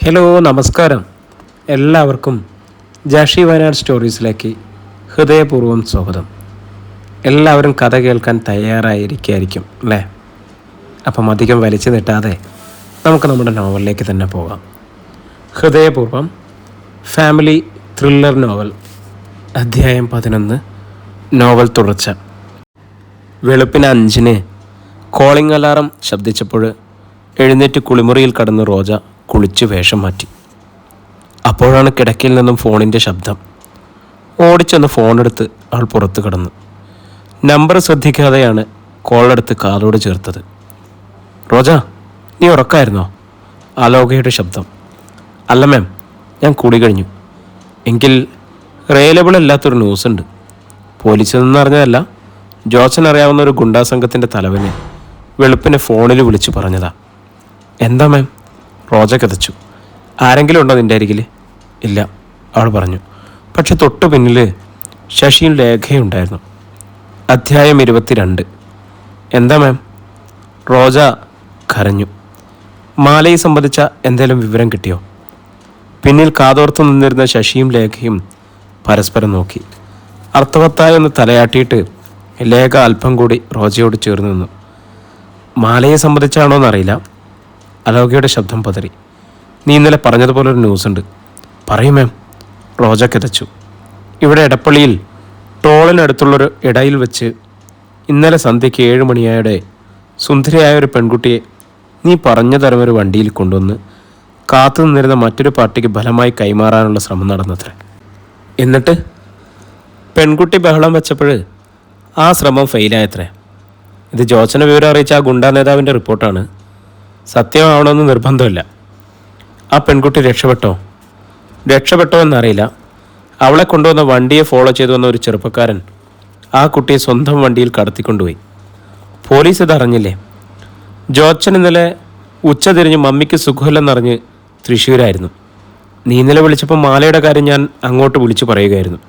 Hello, നമസ്കാരം. എല്ലാവർക്കും ജാഷി വയനാട് സ്റ്റോറീസിലേക്ക് ഹൃദയപൂർവ്വം സ്വാഗതം. എല്ലാവരും കഥ കേൾക്കാൻ തയ്യാറായിരിക്കും അല്ലേ? അപ്പം അധികം വലിച്ചു നീട്ടാതെ നമുക്ക് നമ്മുടെ നോവലിലേക്ക് തന്നെ പോകാം. ഹൃദയപൂർവ്വം ഫാമിലി ത്രില്ലർ നോവൽ, അധ്യായം 11. നോവൽ തുടർച്ച. വെളുപ്പിന് 5-ന് കോളിംഗ് അലാറം ശബ്ദിച്ചപ്പോൾ എഴുന്നേറ്റ് കുളിമുറിയിൽ കടന്ന് റോജ കുളിച്ച് വേഷം മാറ്റി. അപ്പോഴാണ് കിടക്കയിൽ നിന്നും ഫോണിൻ്റെ ശബ്ദം. ഓടിച്ചെന്ന് ഫോണെടുത്ത് അവൾ പുറത്ത് കിടന്നു. നമ്പർ ശ്രദ്ധിക്കാതെയാണ് കോളെടുത്ത് കാതോട് ചേർത്തത്. റോജ, നീ ഉറക്കായിരുന്നോ? ആലോകയുടെ ശബ്ദം. അല്ല മാം, ഞാൻ കൂടി കഴിഞ്ഞു. എങ്കിൽ റിയലബിൾ അല്ലാത്തൊരു ന്യൂസ് ഉണ്ട്. പോലീസിൽ നിന്നറിഞ്ഞതല്ല, ജോസൻ അറിയാവുന്ന ഒരു ഗുണ്ടാ സംഘത്തിൻ്റെ തലവനെ വെളുപ്പിനെ ഫോണിൽ വിളിച്ചു പറഞ്ഞതാ. എന്താ മാം? റോജ കതച്ചു. ആരെങ്കിലും ഉണ്ടോ നിൻ്റെ അരികിൽ? ഇല്ല, അവൾ പറഞ്ഞു. പക്ഷെ തൊട്ടു പിന്നിൽ ശശിയും ലേഖയുണ്ടായിരുന്നു. അധ്യായം 22. എന്താ മാം? റോജ കരഞ്ഞു. മാലയെ സംബന്ധിച്ച എന്തെങ്കിലും വിവരം കിട്ടിയോ? പിന്നിൽ കാതോർത്തു നിന്നിരുന്ന ശശിയും ലേഖയും പരസ്പരം നോക്കി. അർത്ഥവത്തായി ഒന്ന് തലയാട്ടിയിട്ട് ലേഖ അല്പം കൂടി റോജയോട് ചേർന്ന് നിന്നു. മാലയെ സംബന്ധിച്ചാണോ എന്നറിയില്ല. അലോകയുടെ ശബ്ദം പതറി. നീ ഇന്നലെ പറഞ്ഞതുപോലെ ഒരു ന്യൂസ് ഉണ്ട്. പറയൂ മാം. റോജ കിതച്ചു. ഇവിടെ എടപ്പള്ളിയിൽ ടോളിനടുത്തുള്ളൊരു ഇടയിൽ വെച്ച് ഇന്നലെ സന്ധ്യയ്ക്ക് 7 മണിയായുടെ സുന്ദരിയായ ഒരു പെൺകുട്ടിയെ നീ പറഞ്ഞ തരം ഒരു വണ്ടിയിൽ കൊണ്ടുവന്ന് കാത്തു നിന്നിരുന്ന മറ്റൊരു പാർട്ടിക്ക് ഫലമായി കൈമാറാനുള്ള ശ്രമം നടന്നത്രേ. എന്നിട്ട് പെൺകുട്ടി ബഹളം വെച്ചപ്പോൾ ആ ശ്രമം ഫെയിലായത്രേ. ഇത് ജോസനെ വിവരം അറിയിച്ച ആ ഗുണ്ടാ നേതാവിൻ്റെ റിപ്പോർട്ടാണ്. സത്യമാവണമെന്ന് നിർബന്ധമില്ല. ആ പെൺകുട്ടി രക്ഷപ്പെട്ടോ എന്നറിയില്ല. അവളെ കൊണ്ടുവന്ന വണ്ടിയെ ഫോളോ ചെയ്തു വന്ന ഒരു ചെറുപ്പക്കാരൻ ആ കുട്ടിയെ സ്വന്തം വണ്ടിയിൽ കടത്തിക്കൊണ്ടുപോയി. പോലീസ് ഇതറിഞ്ഞില്ലേ? ജോച്ചൻ ഇന്നലെ ഉച്ച തിരിഞ്ഞ് മമ്മിക്ക് സുഖമില്ലെന്നറിഞ്ഞ് തൃശ്ശൂരായിരുന്നു. നീ ഇന്നലെ വിളിച്ചപ്പോൾ മാലയുടെ കാര്യം ഞാൻ അങ്ങോട്ട് വിളിച്ചു പറയുകയായിരുന്നു.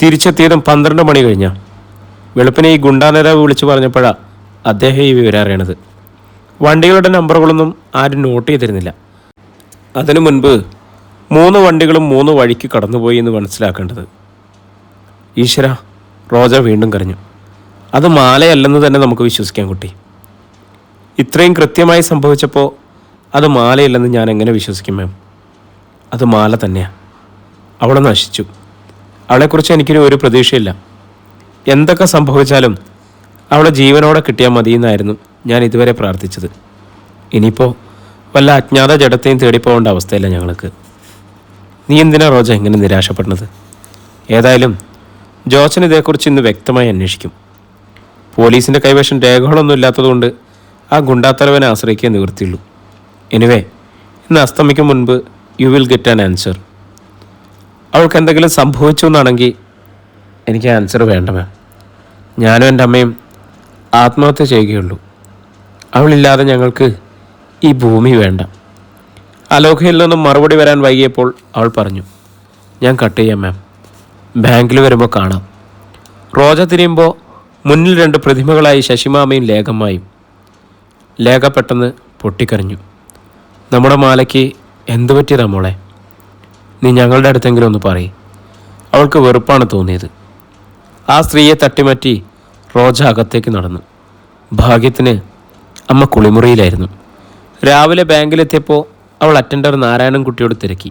തിരിച്ചെത്തിയതും 12 മണി കഴിഞ്ഞ. വെളുപ്പിനെ ഈ ഗുണ്ടാ നേതാവ് വിളിച്ചു പറഞ്ഞപ്പോഴാണ് അദ്ദേഹം ഈ വിവരം അറിയണത്. വണ്ടികളുടെ നമ്പറുകളൊന്നും ആരും നോട്ട് ചെയ്തിരുന്നില്ല. അതിനു മുൻപ് 3 വണ്ടികളും 3 വഴിക്ക് കടന്നുപോയി എന്ന് മനസ്സിലാക്കേണ്ടത്. ഈശ്വര, റോജ വീണ്ടും കരഞ്ഞു. അത് മാലയല്ലെന്ന് തന്നെ നമുക്ക് വിശ്വസിക്കാൻ കുട്ടി. ഇത്രയും കൃത്യമായി സംഭവിച്ചപ്പോൾ അത് മാലയല്ലെന്ന് ഞാൻ എങ്ങനെ വിശ്വസിക്കും മാം? അത് മാല തന്നെയാണ്. അവളെ നശിച്ചു. അവളെക്കുറിച്ച് എനിക്കൊരു ഒരു പ്രതീക്ഷയില്ല. എന്തൊക്കെ സംഭവിച്ചാലും അവളെ ജീവനോടെ കിട്ടിയാൽ മതിയെന്നായിരുന്നു ഞാൻ ഇതുവരെ പ്രാർത്ഥിച്ചത്. ഇനിയിപ്പോൾ വല്ല അജ്ഞാത ജഡത്തെയും തേടിപ്പോകേണ്ട അവസ്ഥയില്ല ഞങ്ങൾക്ക്. നീ എന്തിനാ റോജ ഇങ്ങനെ നിരാശപ്പെടുന്നത്? ഏതായാലും ജോസൻ ഇതേക്കുറിച്ച് ഇന്ന് വ്യക്തമായി അന്വേഷിക്കും. പോലീസിൻ്റെ കൈവശം രേഖകളൊന്നും ഇല്ലാത്തതുകൊണ്ട് ആ ഗുണ്ടാത്തലവനെ ആശ്രയിക്കാൻ നിവൃത്തിയുള്ളൂ. എനിവേ, ഇന്ന് അസ്തമിക്കും മുൻപ് you will get an answer. അവൾക്ക് എന്തെങ്കിലും സംഭവിച്ചു എന്നാണെങ്കിൽ എനിക്ക് ആൻസർ വേണ്ട മാം. ഞാനും എൻ്റെ അമ്മയും ആത്മഹത്യ ചെയ്യുകയുള്ളൂ. അവളില്ലാതെ ഞങ്ങൾക്ക് ഈ ഭൂമി വേണ്ട. അലോകയിൽ നിന്നും മറുപടി വരാൻ വൈകിയപ്പോൾ അവൾ പറഞ്ഞു, ഞാൻ കട്ട് ചെയ്യാം മാം. ബാങ്കിൽ വരുമ്പോൾ കാണാം. റോജ തിരിയുമ്പോൾ മുന്നിൽ 2 പ്രതിമകളായി ശശിമാമയും ലേഖമ്മയും. ലേഖ പെട്ടെന്ന് പൊട്ടിക്കരഞ്ഞു. നമ്മുടെ മാലയ്ക്ക് എന്തു പറ്റിയതാ മോളെ? നീ ഞങ്ങളുടെ അടുത്തെങ്കിലും ഒന്ന് പറയും. അവൾക്ക് വെറുപ്പാണ് തോന്നിയത്. ആ സ്ത്രീയെ തട്ടിമാറ്റി റോജ അകത്തേക്ക് നടന്നു. ഭാഗ്യത്തിന് അമ്മ കുളിമുറിയിലായിരുന്നു. രാവിലെ ബാങ്കിലെത്തിയപ്പോൾ അവൾ അറ്റൻഡർ നാരായണൻകുട്ടിയോട് തിരക്കി.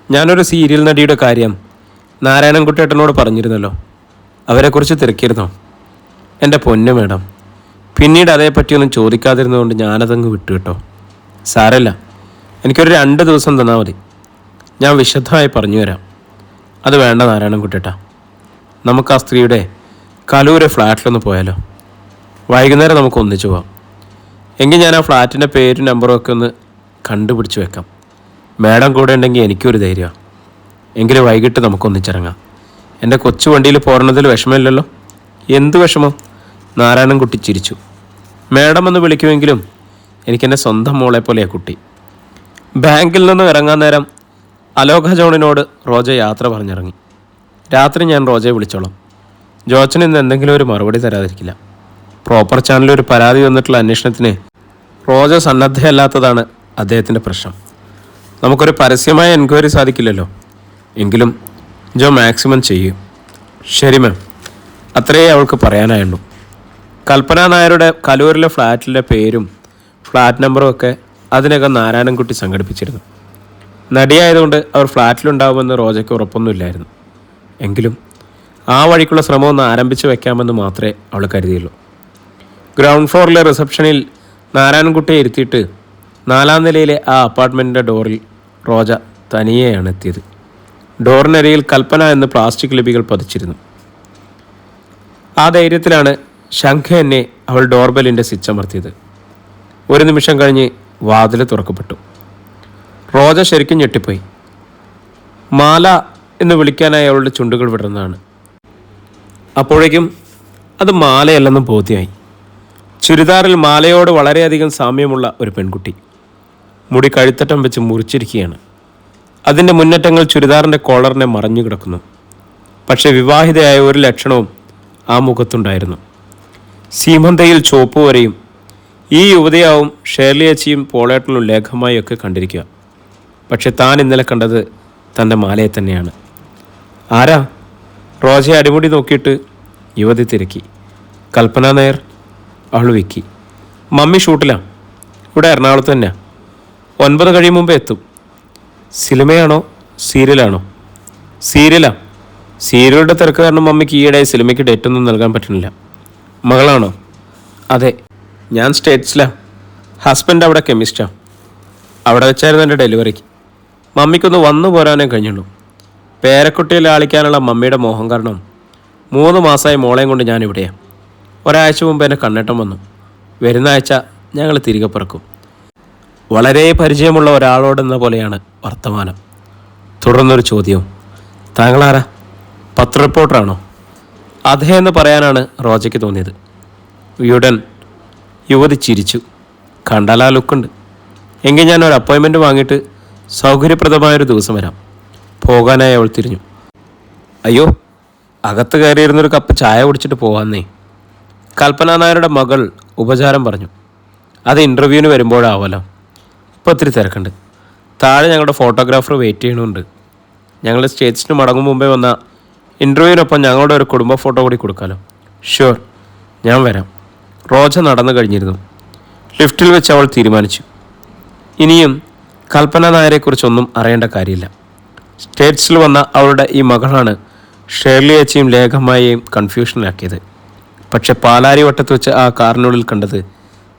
ഞാനൊരു സീരിയൽ നടിയുടെ കാര്യം നാരായണൻകുട്ടിയേട്ടനോട് പറഞ്ഞിരുന്നല്ലോ. അവരെക്കുറിച്ച് തിരക്കിയിരുന്നോ? എൻ്റെ പൊന്നു മേഡം, പിന്നീട് അതേപ്പറ്റിയൊന്നും ചോദിക്കാതിരുന്നതുകൊണ്ട് ഞാനതങ്ങ് വിട്ടു കേട്ടോ. സാരല്ല, എനിക്കൊരു 2 ദിവസം തന്നാൽ മതി. ഞാൻ വിശദമായി പറഞ്ഞു തരാം. അത് വേണ്ട നാരായണൻകുട്ടിയേട്ടാ. നമുക്ക് ആ സ്ത്രീയുടെ കലൂരെ ഫ്ലാറ്റിലൊന്ന് പോയാലോ? വൈകുന്നേരം നമുക്ക് ഒന്നിച്ചു പോവാം. എങ്കിൽ ഞാൻ ആ ഫ്ലാറ്റിൻ്റെ പേരും നമ്പറും ഒക്കെ ഒന്ന് കണ്ടുപിടിച്ച് വെക്കാം. മാഡം കൂടെ ഉണ്ടെങ്കിൽ എനിക്കൊരു ധൈര്യമാണ്. എങ്കിലും വൈകിട്ട് നമുക്ക് ഒന്നിച്ചിറങ്ങാം. എൻ്റെ കൊച്ചു വണ്ടിയിൽ പോരണതിൽ വിഷമമില്ലല്ലോ? എന്ത് വിഷമം? നാരായണൻകുട്ടി ചിരിച്ചു. മാഡം എന്ന് വിളിക്കുമെങ്കിലും എനിക്കെൻ്റെ സ്വന്തം മോളെ പോലെയാണ് കുട്ടി. ബാങ്കിൽ നിന്ന് ഇറങ്ങാൻ നേരം അലോക ജോണിനോട് റോജ യാത്ര പറഞ്ഞിറങ്ങി. രാത്രി ഞാൻ റോജയെ വിളിച്ചോളാം. ജോച്ചൻ ഇന്ന് എന്തെങ്കിലും ഒരു മറുപടി തരാതിരിക്കില്ല. പ്രോപ്പർ ചാനലിൽ ഒരു പരാതി വന്നിട്ടുള്ള അന്വേഷണത്തിന് റോജ സന്നദ്ധയല്ലാത്തതാണ് അദ്ദേഹത്തിൻ്റെ പ്രശ്നം. നമുക്കൊരു പരസ്യമായ എൻക്വയറി സാധിക്കില്ലല്ലോ. എങ്കിലും ജോ മാക്സിമം ചെയ്യും. ശരി മാം, അത്രയേ അവൾക്ക് പറയാനായുള്ളൂ. കൽപ്പന നായരുടെ കലൂരിലെ ഫ്ലാറ്റിലെ പേരും ഫ്ലാറ്റ് നമ്പറും ഒക്കെ അതിനകം നാരായണൻകുട്ടി സംഘടിപ്പിച്ചിരുന്നു. നടിയായതുകൊണ്ട് അവർ ഫ്ലാറ്റിലുണ്ടാവുമെന്ന് റോജയ്ക്ക് ഉറപ്പൊന്നുമില്ലായിരുന്നു. എങ്കിലും ആ വഴിക്കുള്ള ശ്രമം ഒന്ന് ആരംഭിച്ചു വയ്ക്കാമെന്ന് മാത്രമേ അവൾ കരുതിയുള്ളൂ. ഗ്രൗണ്ട് ഫ്ലോറിലെ റിസപ്ഷനിൽ നാരായണൻകുട്ടിയെ ഇരുത്തിയിട്ട് 4ാം നിലയിലെ ആ അപ്പാർട്ട്മെൻറ്റിൻ്റെ ഡോറിൽ റോജ തനിയെയാണ് എത്തിയത്. ഡോറിനരിയിൽ കൽപ്പന എന്ന് പ്ലാസ്റ്റിക് ലിപികൾ പതിച്ചിരുന്നു. ആ ധൈര്യത്തിലാണ് ശംഖ എന്നെ അവൾ ഡോർബെല്ലിൻ്റെ സ്വിച്ച് അമർത്തിയത്. ഒരു നിമിഷം കഴിഞ്ഞ് വാതിൽ തുറക്കപ്പെട്ടു. റോജ ശരിക്കും ഞെട്ടിപ്പോയി. മാല എന്ന് വിളിക്കാനായി അവളുടെ ചുണ്ടുകൾ വിടർന്നതാണ്. അപ്പോഴേക്കും അത് മാലയല്ലെന്നും ബോധ്യമായി. ചുരിദാറിൽ മാലയോട് വളരെയധികം സാമ്യമുള്ള ഒരു പെൺകുട്ടി. മുടി കഴുത്തറ്റം വെച്ച് മുറിച്ചിരിക്കുകയാണ്. അതിൻ്റെ മുന്നറ്റങ്ങൾ ചുരിദാറിൻ്റെ കോളറിനെ മറഞ്ഞു കിടക്കുന്നു. പക്ഷെ വിവാഹിതയായ ഒരു ലക്ഷണവും ആ മുഖത്തുണ്ടായിരുന്നു. സീമന്തയിൽ ചോപ്പ് വരെയും. ഈ യുവതിയാവും ഷേർലിയച്ചിയും പോളേട്ടനും ലേഖമായി ഒക്കെ കണ്ടിരിക്കുക. പക്ഷെ താൻ ഇന്നലെ കണ്ടത് തൻ്റെ മാലയെ തന്നെയാണ്. ആരാ? റോജയെ അടിമുടി നോക്കിയിട്ട് യുവതി തിരക്കി. കൽപ്പന നായർ. അവൾ വിക്കി. മമ്മി ഷൂട്ടിലാണ്. ഇവിടെ എറണാകുളത്ത് തന്നെയാണ്. 9 കഴിയും മുമ്പേ എത്തും. സിനിമയാണോ സീരിയലാണോ? സീരിയലാ. സീരിയലുടെ തിരക്ക് കാരണം മമ്മിക്ക് ഈയിടെ സിനിമയ്ക്ക് ഡേറ്റൊന്നും നൽകാൻ പറ്റുന്നില്ല. മകളാണോ? അതെ, ഞാൻ സ്റ്റേറ്റ്സിലാണ്. ഹസ്ബൻഡ് അവിടെ കെമിസ്റ്റാണ്. അവിടെ വെച്ചായിരുന്നു എൻ്റെ ഡെലിവറിക്ക്. മമ്മിക്കൊന്ന് വന്നു പോരാനേ കഴിഞ്ഞുള്ളൂ. പേരക്കുട്ടിയെ ലാളിക്കാനുള്ള മമ്മിയുടെ മോഹം കാരണം 3 മാസമായി മോളെയും കൊണ്ട് ഞാനിവിടെയാണ്. ഒരാഴ്ച മുമ്പ് എന്നെ കണ്ണേട്ടം വന്നു. വരുന്ന ആഴ്ച ഞങ്ങൾ തിരികെ പിറക്കും. വളരെ പരിചയമുള്ള ഒരാളോടെന്ന പോലെയാണ് വർത്തമാനം. തുടർന്നൊരു ചോദ്യവും. താങ്കളാരാ? പത്ര റിപ്പോർട്ടറാണോ? അതെ എന്ന് പറയാനാണ് റോജയ്ക്ക് തോന്നിയത്. യുടൻ യുവതി ചിരിച്ചു. കണ്ടാൽ ആ ലുക്കുണ്ട്. എങ്കിൽ ഞാൻ ഒരു അപ്പോയിൻമെൻറ്റ് വാങ്ങിയിട്ട് സൗകര്യപ്രദമായൊരു ദിവസം വരാം. പോകാനായി അവൾ തിരിഞ്ഞു. അയ്യോ, അകത്ത് കയറിയിരുന്നൊരു കപ്പ് ചായ കുടിച്ചിട്ട് പോകാന്നേ. കൽപ്പന നായരുടെ മകൾ ഉപചാരം പറഞ്ഞു. അത് ഇൻ്റർവ്യൂവിന് വരുമ്പോഴാവല്ലോ. ഇപ്പോൾ ഒത്തിരി തിരക്കുണ്ട്. താഴെ ഞങ്ങളുടെ ഫോട്ടോഗ്രാഫർ വെയിറ്റ് ചെയ്യണമുണ്ട്. ഞങ്ങൾ സ്റ്റേറ്റ്സിന് മടങ്ങും മുമ്പേ വന്ന ഇൻ്റർവ്യൂവിനൊപ്പം ഞങ്ങളുടെ ഒരു കുടുംബ ഫോട്ടോ കൂടി കൊടുക്കാമല്ലോ. ഷ്യൂർ, ഞാൻ വരാം. റോജ നടന്നു കഴിഞ്ഞിരുന്നു. ലിഫ്റ്റിൽ വെച്ച് അവൾ തീരുമാനിച്ചു. ഇനിയും കൽപ്പന നായരെക്കുറിച്ചൊന്നും അറിയേണ്ട കാര്യമില്ല. സ്റ്റേറ്റ്സിൽ വന്ന അവളുടെ ഈ മകളാണ് ഷേർലിയച്ചിയും ലേഖമായെയും കൺഫ്യൂഷനിലാക്കിയത്. പക്ഷെ പാലാരി വട്ടത്ത് വെച്ച് ആ കാറിനുള്ളിൽ കണ്ടത്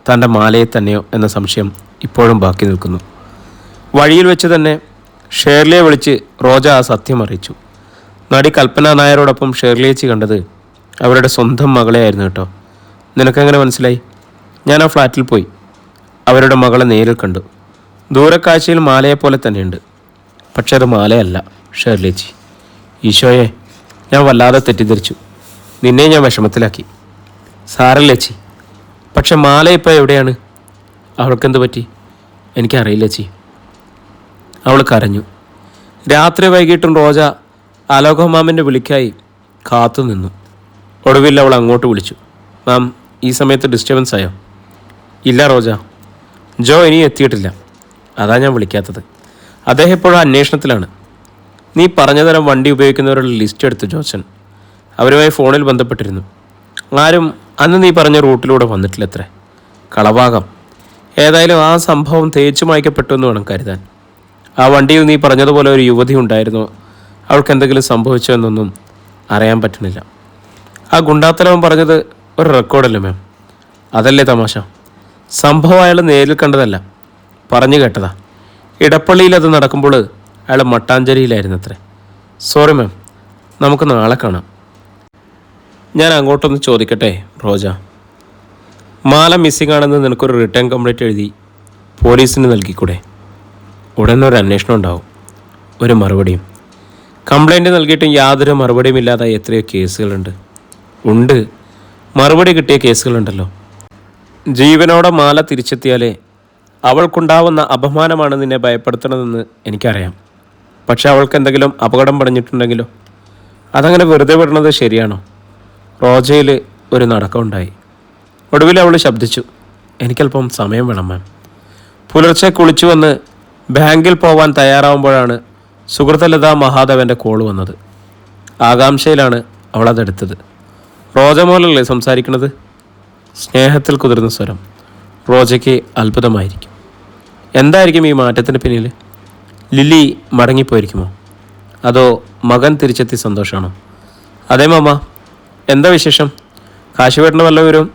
തൻ്റെ മാലയെ തന്നെയോ എന്ന സംശയം ഇപ്പോഴും ബാക്കി നിൽക്കുന്നു. വഴിയിൽ വെച്ച് തന്നെ ഷേർലിയെ വിളിച്ച് റോജ ആ സത്യം അറിയിച്ചു. നടി കൽപ്പന നായരോടൊപ്പം ഷേർലിയച്ചി കണ്ടത് അവരുടെ സ്വന്തം മകളെ ആയിരുന്നു കേട്ടോ. നിനക്കെങ്ങനെ മനസ്സിലായി? ഞാൻ ആ ഫ്ലാറ്റിൽ പോയി അവരുടെ മകളെ നേരിൽ കണ്ടു. ദൂരക്കാഴ്ചയിൽ മാലയെപ്പോലെ തന്നെയുണ്ട്. പക്ഷെ അത് മാലയല്ല ഷേർലിയച്ചി. ഈശോയെ, ഞാൻ വല്ലാതെ തെറ്റിദ്ധരിച്ചു. നിന്നെ ഞാൻ വിഷമത്തിലാക്കി. സാരല്ലേച്ചി. പക്ഷെ മാല ഇപ്പോൾ എവിടെയാണ്? അവൾക്കെന്ത് പറ്റി? എനിക്കറിയില്ല ചേച്ചി. അവൾ കരഞ്ഞു. രാത്രി വൈകിട്ടും റോജ അലോകമാമിൻ്റെ വിളിക്കായി കാത്തു നിന്നു. ഒടുവിൽ അവൾ അങ്ങോട്ട് വിളിച്ചു. മാം, ഈ സമയത്ത് ഡിസ്റ്റർബൻസ് ആയോ? ഇല്ല റോജ, ജോ ഇനി എത്തിയിട്ടില്ല. അതാ ഞാൻ വിളിക്കാത്തത്. അദ്ദേഹം ഇപ്പോഴും അന്വേഷണത്തിലാണ്. നീ പറഞ്ഞ തരം വണ്ടി ഉപയോഗിക്കുന്നവരുടെ ലിസ്റ്റ് എടുത്തു ജോച്ചൻ. അവരുമായി ഫോണിൽ ബന്ധപ്പെട്ടിരുന്നു. ആരും അന്ന് നീ പറഞ്ഞ റൂട്ടിലൂടെ വന്നിട്ടില്ലത്രേ. കളഭാഗം. ഏതായാലും ആ സംഭവം തേച്ചു മായ്ക്കപ്പെട്ടു എന്ന് വേണം കരുതാൻ. ആ വണ്ടിയിൽ നീ പറഞ്ഞതുപോലെ ഒരു യുവതി ഉണ്ടായിരുന്നോ? അവൾക്ക് എന്തെങ്കിലും സംഭവിച്ചോ എന്നൊന്നും അറിയാൻ പറ്റുന്നില്ല. ആ ഗുണ്ടാത്തലവൻ പറഞ്ഞത് ഒരു റെക്കോർഡല്ലേ മാം? അതല്ലേ തമാശ? സംഭവം അയാൾ നേരിൽ കണ്ടതല്ല, പറഞ്ഞു കേട്ടതാ. ഇടപ്പള്ളിയിൽ അത് നടക്കുമ്പോൾ അയാൾ മട്ടാഞ്ചേരിയിലായിരുന്നത്രേ. സോറി മാം, നമുക്ക് നാളെ കാണാം. ഞാൻ അങ്ങോട്ടൊന്ന് ചോദിക്കട്ടെ റോജ? മാല മിസ്സിംഗ് ആണെന്ന് നിനക്കൊരു റിട്ടേൺ കംപ്ലൈൻറ്റ് എഴുതി പോലീസിന് നൽകിക്കൂടെ? ഉടനെ ഒരു അന്വേഷണം ഉണ്ടാവും, ഒരു മറുപടിയും. കംപ്ലൈൻറ്റ് നൽകിയിട്ടും യാതൊരു മറുപടിയും ഇല്ലാതെ എത്രയോ കേസുകളുണ്ട്. ഉണ്ട്, മറുപടി കിട്ടിയ കേസുകളുണ്ടല്ലോ. ജീവനോടെ മാല തിരിച്ചെത്തിയാലേ അവൾക്കുണ്ടാവുന്ന അപമാനമാണ് നിന്നെ ഭയപ്പെടുത്തണതെന്ന് എനിക്കറിയാം. പക്ഷെ അവൾക്ക് എന്തെങ്കിലും അപകടം പടഞ്ഞിട്ടുണ്ടെങ്കിലോ? അതങ്ങനെ വെറുതെ വിടുന്നത് ശരിയാണോ? റോജയിൽ ഒരു നടക്കമുണ്ടായി. ഒടുവിൽ അവൾ ശബ്ദിച്ചു. എനിക്കല്പം സമയം വേണം മാം. പുലർച്ചെ കുളിച്ചു വന്ന് ബാങ്കിൽ പോവാൻ തയ്യാറാവുമ്പോഴാണ് സുഹൃത്തലത മഹാദേവൻ്റെ കോൾ വന്നത്. ആകാംക്ഷയിലാണ് അവളതെടുത്തത്. റോജമോലല്ലേ സംസാരിക്കുന്നത്? സ്നേഹത്തിൽ കുതിർന്ന സ്വരം. റോജയ്ക്ക് അത്ഭുതമായിരിക്കും. എന്തായിരിക്കും ഈ മാറ്റത്തിന് പിന്നിൽ? ലില്ലി മടങ്ങിപ്പോയിരിക്കുമോ? അതോ മകൻ തിരിച്ചെത്തി സന്തോഷമാണോ? അതേ മാമ, എന്താ വിശേഷം? കാശിവേട്ടൻ്റെ വല്ല വിവരവും?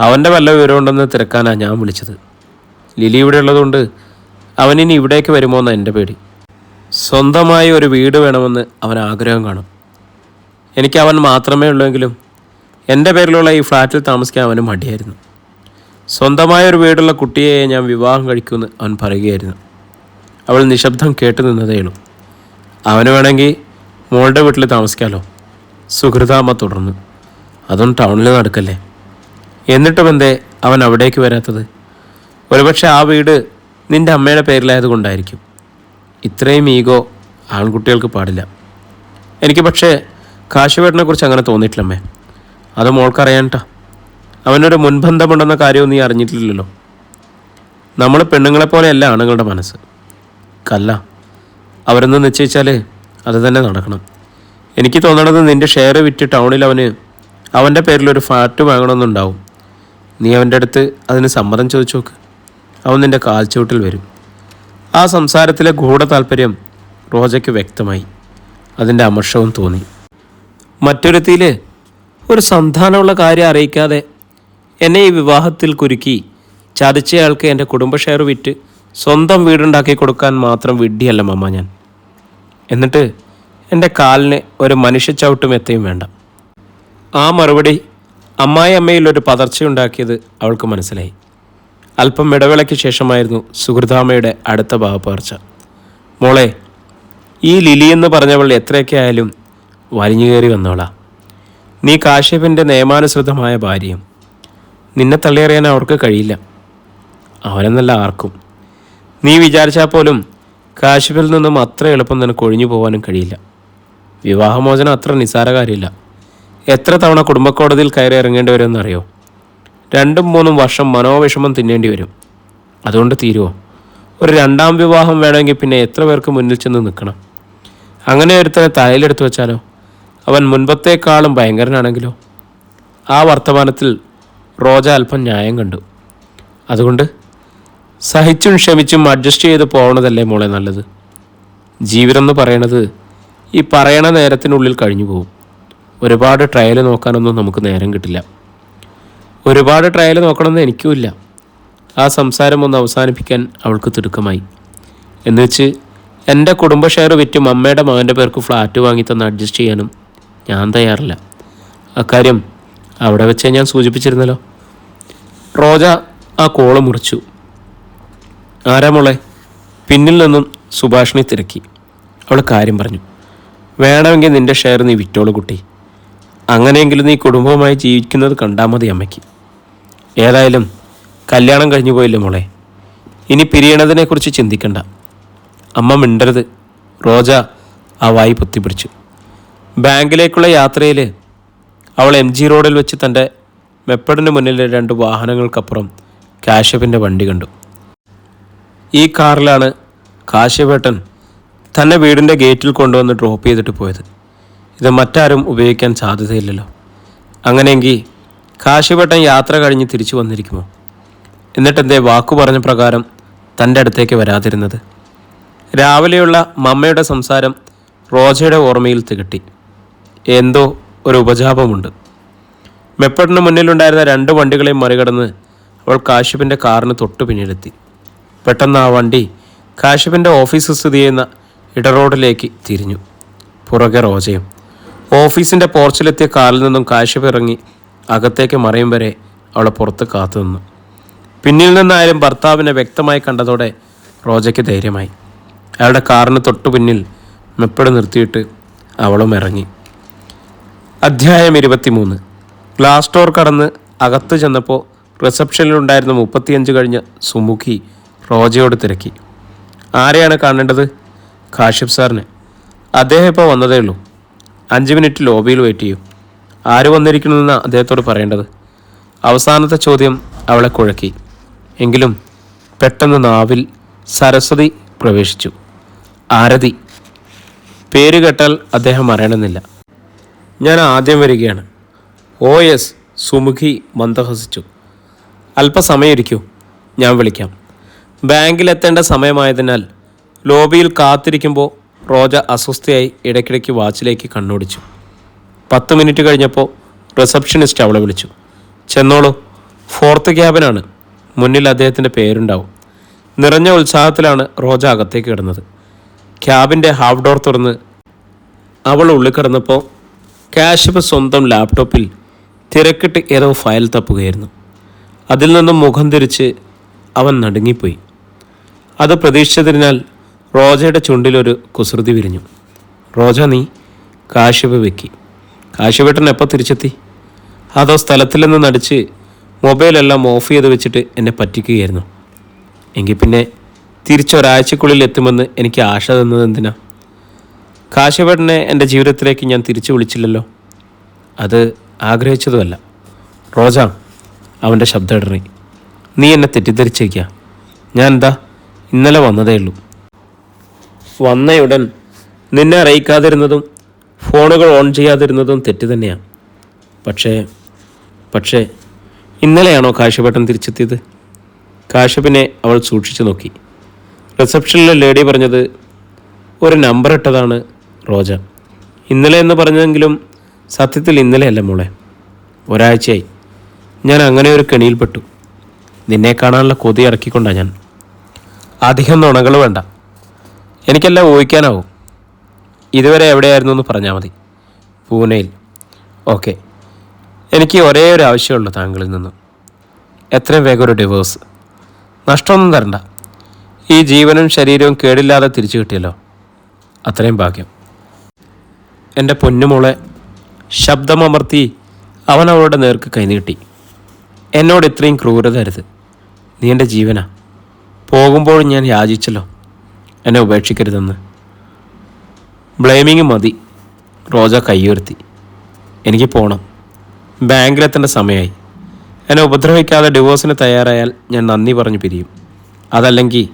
അവൻ്റെ വല്ല വിവരമുണ്ടെന്ന് തിരക്കാനാണ് ഞാൻ വിളിച്ചത്. ലിലി ഇവിടെ ഉള്ളതുകൊണ്ട് അവനിനി ഇവിടേക്ക് വരുമോ എന്നാണ് എൻ്റെ പേടി. സ്വന്തമായി ഒരു വീട് വേണമെന്ന് അവൻ ആഗ്രഹം കാണും. എനിക്ക് അവൻ മാത്രമേ ഉള്ളൂവെങ്കിലും എൻ്റെ പേരിലുള്ള ഈ ഫ്ലാറ്റിൽ താമസിക്കാൻ അവന് മടിയായിരുന്നു. സ്വന്തമായൊരു വീടുള്ള കുട്ടിയെ ഞാൻ വിവാഹം കഴിക്കുമെന്ന് അവൻ പറയുകയായിരുന്നു. അവൾ നിശബ്ദം കേട്ടു നിന്നതേയുള്ളൂ. അവന് വേണമെങ്കിൽ മോളുടെ വീട്ടിൽ താമസിക്കാമല്ലോ, സുഹൃതാമ്മ തുടർന്നു. അതും ടൗണിൽ നടക്കല്ലേ. എന്നിട്ടും എന്തേ അവൻ അവിടേക്ക് വരാത്തത്? ഒരുപക്ഷെ ആ വീട് നിൻ്റെ അമ്മയുടെ പേരിലായതുകൊണ്ടായിരിക്കും. ഇത്രയും ഈഗോ ആൺകുട്ടികൾക്ക് പാടില്ല. എനിക്ക് പക്ഷേ കാശുവേട്ടനെ കുറിച്ച് അങ്ങനെ തോന്നിയിട്ടില്ലമ്മേ. അത് മോൾക്കറിയാൻട്ടാ. അവനൊരു മുൻബന്ധമുണ്ടെന്ന കാര്യവും നീ അറിഞ്ഞിട്ടില്ലല്ലോ. നമ്മൾ പെണ്ണുങ്ങളെപ്പോലെയല്ല ആണുങ്ങളുടെ മനസ്സ്. കല്ല അവരെന്ന് നിശ്ചയിച്ചാൽ അത് തന്നെ നടക്കണം. എനിക്ക് തോന്നണത് നിൻ്റെ ഷെയർ വിറ്റ് ടൗണിൽ അവൻ്റെ പേരിലൊരു ഫ്ലാറ്റ് വാങ്ങണമെന്നുണ്ടാവും. നീ അവൻ്റെ അടുത്ത് അതിന് സമ്മതം ചോദിച്ചു നോക്ക്. അവൻ നിൻ്റെ കാൽച്ചുവട്ടിൽ വരും. ആ സംസാരത്തിലെ ഗൂഢ താല്പര്യം റോജയ്ക്ക് വ്യക്തമായി. അതിൻ്റെ അമർഷവും തോന്നി. മറ്റൊരുത്തിയിൽ ഒരു സന്താനമുള്ള കാര്യം അറിയിക്കാതെ എന്നെ ഈ വിവാഹത്തിൽ കുരുക്കി ചതിച്ചയാൾക്ക് എൻ്റെ കുടുംബ ഷെയർ വിറ്റ് സ്വന്തം വീടുണ്ടാക്കി കൊടുക്കാൻ മാത്രം വിഡ്ഢിയല്ല മമ്മ ഞാൻ. എന്നിട്ട് എൻ്റെ കാലിന് ഒരു മനുഷ്യച്ചവിട്ടും എത്തയും വേണ്ട. ആ മറുപടി അമ്മായിയമ്മയിലൊരു പതർച്ചയുണ്ടാക്കിയത് അവൾക്ക് മനസ്സിലായി. അല്പം ഇടവേളയ്ക്ക് ശേഷമായിരുന്നു സുഹൃതാമ്മയുടെ അടുത്ത ഭാവപ്പകർച്ച. മോളെ, ഈ ലിലി എന്ന് പറഞ്ഞവൾ എത്രയൊക്കെ ആയാലും വലിഞ്ഞു കയറി വന്നോളാ. നീ കാശ്യപിൻ്റെ നിയമാനുസൃതമായ ഭാര്യയും. നിന്നെ തള്ളിയറിയാൻ അവർക്ക് കഴിയില്ല. അവരെന്നല്ല ആർക്കും. നീ വിചാരിച്ചാൽ പോലും കാശ്യപിൽ നിന്നും അത്ര എളുപ്പം നിനക്ക് ഒഴിഞ്ഞു പോകാനും കഴിയില്ല. വിവാഹമോചനം അത്ര നിസ്സാര കാര്യമില്ല. എത്ര തവണ കുടുംബക്കോടതിയിൽ കയറി ഇറങ്ങേണ്ടി വരുമെന്നറിയോ? 2-3 വർഷം മനോവിഷമം തിന്നേണ്ടി വരും. അതുകൊണ്ട് തീരുമോ? ഒരു 2ാം വിവാഹം വേണമെങ്കിൽ പിന്നെ എത്ര പേർക്ക് മുന്നിൽ ചെന്ന് നിൽക്കണം? അങ്ങനെ ഒരുത്തനെ തലയിലെടുത്ത് വെച്ചാലോ? അവൻ മുൻപത്തേക്കാളും ഭയങ്കരനാണെങ്കിലോ? ആ വർത്തമാനത്തിൽ റോജ അല്പം ന്യായം കണ്ടു. അതുകൊണ്ട് സഹിച്ചും ക്ഷമിച്ചും അഡ്ജസ്റ്റ് ചെയ്ത് പോകണതല്ലേ മോളെ നല്ലത്. ജീവിതം എന്ന് പറയണത് ഈ പറയണ നേരത്തിനുള്ളിൽ കഴിഞ്ഞു പോകും. ഒരുപാട് ട്രയൽ നോക്കാനൊന്നും നമുക്ക് നേരം കിട്ടില്ല. ഒരുപാട് ട്രയൽ നോക്കണമെന്ന് എനിക്കുമില്ല. ആ സംസാരം ഒന്ന് അവസാനിപ്പിക്കാൻ അവൾക്ക് തിടുക്കമായി. എന്നുവെച്ച് എൻ്റെ കുടുംബ ഷെയർ വിറ്റും അമ്മയുടെ മകൻ്റെ പേർക്ക് ഫ്ലാറ്റ് വാങ്ങി തന്ന് അഡ്ജസ്റ്റ് ചെയ്യാനും ഞാൻ തയ്യാറില്ല. അക്കാര്യം അവിടെ വെച്ചേ ഞാൻ സൂചിപ്പിച്ചിരുന്നല്ലോ. റോജ ആ കോള് മുറിച്ചു. ആരാ മോളെ? പിന്നിൽ നിന്നും സുഭാഷിണി തിരക്കി. അവൾ കാര്യം പറഞ്ഞു. വേണമെങ്കിൽ നിൻ്റെ ഷെയർ നീ വിറ്റോളൂ കുട്ടി. അങ്ങനെയെങ്കിലും നീ കുടുംബവുമായി ജീവിക്കുന്നത് കണ്ടാൽ മതി അമ്മയ്ക്ക്. ഏതായാലും കല്യാണം കഴിഞ്ഞു പോയില്ലേ മോളെ. ഇനി പിരിയണതിനെക്കുറിച്ച് ചിന്തിക്കണ്ട. അമ്മ മിണ്ടരുത്. റോജ ആ വായി പൊത്തിപ്പിടിച്ചു. ബാങ്കിലേക്കുള്ള യാത്രയിൽ അവൾ MG റോഡിൽ വെച്ച് തൻ്റെ മെപ്പഡിന് മുന്നിലെ 2 വാഹനങ്ങൾക്കപ്പുറം കാശ്യപിൻ്റെ വണ്ടി കണ്ടു. ഈ കാറിലാണ് കാശ്യപേട്ടൻ തന്നെ വീടിൻ്റെ ഗേറ്റിൽ കൊണ്ടുവന്ന് ഡ്രോപ്പ് ചെയ്തിട്ട് പോയത്. ഇത് മറ്റാരും ഉപയോഗിക്കാൻ സാധ്യതയില്ലല്ലോ. അങ്ങനെയെങ്കിൽ കാശ്യപേട്ടൻ യാത്ര കഴിഞ്ഞ് തിരിച്ചു വന്നിരിക്കുമോ? എന്നിട്ടെന്തേ വാക്കു പറഞ്ഞ പ്രകാരം തൻ്റെ അടുത്തേക്ക് വരാതിരുന്നത്? രാവിലെയുള്ള മമ്മയുടെ സംസാരം റോജയുടെ ഓർമ്മയിൽ തികട്ടി. എന്തോ ഒരു ഉപജാപമുണ്ട്. മെപ്പഡിന് മുന്നിലുണ്ടായിരുന്ന 2 വണ്ടികളെയും മറികടന്ന് അവൾ കാശ്യപിൻ്റെ കാറിന് തൊട്ടു പിന്നിലെത്തി. പെട്ടെന്ന് ആ വണ്ടി കാശ്യപിൻ്റെ ഓഫീസ് സ്ഥിതി ചെയ്യുന്ന ഇടറോഡിലേക്ക് തിരിഞ്ഞു. പുറകെ റോജയും. ഓഫീസിൻ്റെ പോർച്ചിലെത്തിയ കാറിൽ നിന്നും കാശ്യപ് ഇറങ്ങി അകത്തേക്ക് മറയും വരെ അവളെ പുറത്ത് കാത്തുനിന്നു. പിന്നിൽ നിന്നായാലും ഭർത്താവിനെ വ്യക്തമായി കണ്ടതോടെ റോജയ്ക്ക് ധൈര്യമായി. അയാളുടെ കാറിന് തൊട്ടു പിന്നിൽ മെപ്പട് നിർത്തിയിട്ട് അവളും ഇറങ്ങി. അധ്യായം 23. ഗ്ലാസ് ഡോർ കടന്ന് അകത്ത് ചെന്നപ്പോൾ റിസപ്ഷനിലുണ്ടായിരുന്ന 35 കഴിഞ്ഞ സുമുഖി റോജയോട് തിരക്കി. ആരെയാണ് കാണേണ്ടത്? കാശ്യപ് സാറിന്. അദ്ദേഹം ഇപ്പോൾ വന്നതേ ഉള്ളൂ. 5 മിനിറ്റ് ലോബിയിൽ വെയിറ്റ് ചെയ്യൂ. ആര് വന്നിരിക്കണമെന്ന് അദ്ദേഹത്തോട് പറയേണ്ടത്? അവസാനത്തെ ചോദ്യം അവളെ കുഴക്കി. എങ്കിലും പെട്ടെന്ന് നാവിൽ സരസ്വതി പ്രവേശിച്ചു. ആരതി. പേര് കേട്ടാൽ അദ്ദേഹം അറിയണമെന്നില്ല. ഞാൻ ആദ്യം വരികയാണ്. Oh yes. സുമുഖി മന്ദഹസിച്ചു. അല്പസമയം ഇരിക്കൂ, ഞാൻ വിളിക്കാം. ബാങ്കിലെത്തേണ്ട സമയമായതിനാൽ ലോബിയിൽ കാത്തിരിക്കുമ്പോൾ റോജ അസ്വസ്ഥയായി ഇടയ്ക്കിടയ്ക്ക് വാച്ചിലേക്ക് കണ്ണോടിച്ചു. 10 മിനിറ്റ് കഴിഞ്ഞപ്പോൾ റിസപ്ഷനിസ്റ്റ് അവളെ വിളിച്ചു. ചെന്നോളൂ, 4th ക്യാബിനാണ്. മുന്നിൽ അദ്ദേഹത്തിൻ്റെ പേരുണ്ടാവും. നിറഞ്ഞ ഉത്സാഹത്തിലാണ് റോജ അകത്തേക്ക് കിടന്നത്. ക്യാബിൻ്റെ ഹാഫ് ഡോർ തുറന്ന് അവൾ ഉള്ളിൽ കിടന്നപ്പോൾ കാശിഫ് സ്വന്തം ലാപ്ടോപ്പിൽ തിരക്കിട്ട് ഏതോ ഫയൽ തപ്പുകയായിരുന്നു. അതിൽ നിന്നും മുഖം തിരിച്ച് അവൻ നടുങ്ങിപ്പോയി. അത് പ്രതീക്ഷിച്ചതിനാൽ റോജയുടെ ചുണ്ടിലൊരു കുസൃതി വിരിഞ്ഞു. റോജ, നീ? കാശിഫ് വെക്കി. കാശിഫേട്ടൻ എപ്പോൾ തിരിച്ചെത്തി? അതോ സ്ഥലത്തിൽ നിന്ന് നടിച്ച് മൊബൈലെല്ലാം ഓഫ് ചെയ്ത് വെച്ചിട്ട് എന്നെ പറ്റിക്കുകയായിരുന്നു? എങ്കിൽ പിന്നെ തിരിച്ചൊരാഴ്ചക്കുള്ളിൽ എത്തുമെന്ന് എനിക്ക് ആശ തന്നത് എന്തിനാ? കാശിഫേട്ടനെ എൻ്റെ ജീവിതത്തിലേക്ക് ഞാൻ തിരിച്ചു വിളിച്ചില്ലല്ലോ. അത് ആഗ്രഹിച്ചതുമല്ല. റോജ, അവൻ്റെ ശബ്ദം ഇടറി. നീ എന്നെ തെറ്റിദ്ധരിച്ചേക്കുക. ഞാൻ എന്താ ഇന്നലെ വന്നതേ ഉള്ളൂ. വന്നയുടൻ നിന്നെ അറിയിക്കാതിരുന്നതും ഫോണുകൾ ഓൺ ചെയ്യാതിരുന്നതും തെറ്റ് തന്നെയാണ്. പക്ഷേ ഇന്നലെയാണോ കാശിഫേട്ടൻ തിരിച്ചെത്തിയത്? കാശിഫിനെ അവൾ സൂക്ഷിച്ചു നോക്കി. റിസപ്ഷനിലെ ലേഡി പറഞ്ഞത് ഒരു നമ്പർ ഇട്ടതാണ് റോജ. ഇന്നലെ എന്ന് പറഞ്ഞതെങ്കിലും സത്യത്തിൽ ഇന്നലെയല്ല മോളെ, ഒരാഴ്ചയായി. ഞാൻ അങ്ങനെ ഒരു കെണിയിൽപ്പെട്ടു. നിന്നെ കാണാനുള്ള കൊതി ഇറക്കിക്കൊണ്ടാണ് ഞാൻ. അധികം നുണകൾ വേണ്ട, എനിക്കെല്ലാം ഊഹിക്കാനാവും. ഇതുവരെ എവിടെയായിരുന്നു എന്ന് പറഞ്ഞാൽ മതി. പൂനെയിൽ. ഓക്കെ. എനിക്ക് ഒരേ ഒരു ആവശ്യമുള്ളൂ താങ്കളിൽ നിന്നും. എത്രയും വേഗം ഒരു ഡിവോഴ്സ്. നഷ്ടമൊന്നും തരണ്ട. ഈ ജീവനും ശരീരവും കേടില്ലാതെ തിരിച്ചു കിട്ടിയല്ലോ, അത്രയും ഭാഗ്യം. എൻ്റെ പൊന്നുമോളെ. ശബ്ദമമർത്തി അവൻ അവളുടെ നേർക്ക് കൈനീട്ടി. എന്നോട് ഇത്രയും ക്രൂരത അരുത്. നീ എൻ്റെ ജീവനാ. പോകുമ്പോഴും ഞാൻ യാചിച്ചല്ലോ എന്നെ ഉപേക്ഷിക്കരുതെന്ന്. ബ്ലെയിമിങ് മതി. റോജ കൈയുയർത്തി. എനിക്ക് പോകണം. ബാങ്കിലെത്തേണ്ട സമയമായി. എന്നെ ഉപദ്രവിക്കാതെ ഡിവോഴ്സിന് തയ്യാറായാൽ ഞാൻ നന്ദി പറഞ്ഞു പിരിയും. അതല്ലെങ്കിൽ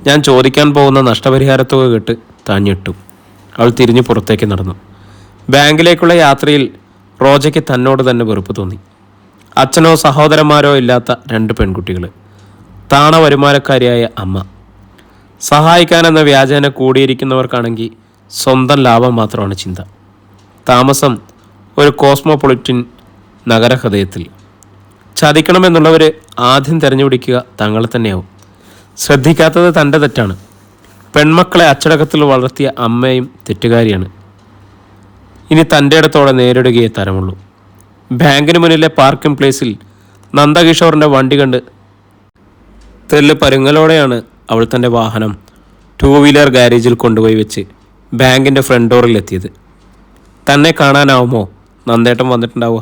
ഞാൻ ചോദിക്കാൻ പോകുന്ന നഷ്ടപരിഹാരത്തുക കേട്ട് താഞ്ഞിട്ടു. അവൾ തിരിഞ്ഞു പുറത്തേക്ക് നടന്നു. ബാങ്കിലേക്കുള്ള യാത്രയിൽ റോജയ്ക്ക് തന്നോട് തന്നെ വെറുപ്പ് തോന്നി. അച്ഛനോ സഹോദരന്മാരോ ഇല്ലാത്ത 2 പെൺകുട്ടികൾ, താണ വരുമാനക്കാരിയായ അമ്മ. സഹായിക്കാനെന്ന വ്യാജേന കൂടിയിരിക്കുന്നവർക്കാണെങ്കിൽ സ്വന്തം ലാഭം മാത്രമാണ് ചിന്ത. താമസം ഒരു കോസ്മോപൊളിറ്റൻ നഗരഹൃദയത്തിൽ. ചതിക്കണമെന്നുള്ളവർ ആദ്യം തിരഞ്ഞുപിടിക്കുക തങ്ങളെ തന്നെയാവും. ശ്രദ്ധിക്കാത്തത് തൻ്റെ തെറ്റാണ്. പെൺമക്കളെ അച്ചടക്കത്തിൽ വളർത്തിയ അമ്മയും തെറ്റുകാരിയാണ്. ഇനി തൻ്റെ ഇടത്തോടെ നേരിടുകയേ തരമുള്ളൂ. ബാങ്കിന് മുന്നിലെ പാർക്കിംഗ് പ്ലേസിൽ നന്ദകിഷോറിൻ്റെ വണ്ടി കണ്ട് തെല്ല് പരുങ്ങലോടെയാണ് അവൾ തൻ്റെ വാഹനം 2 വീലർ ഗാരേജിൽ കൊണ്ടുപോയി വെച്ച് ബാങ്കിൻ്റെ ഫ്രണ്ട് ഡോറിലെത്തിയത്. തന്നെ കാണാനാവുമോ നന്ദേട്ടൻ വന്നിട്ടുണ്ടാവുക?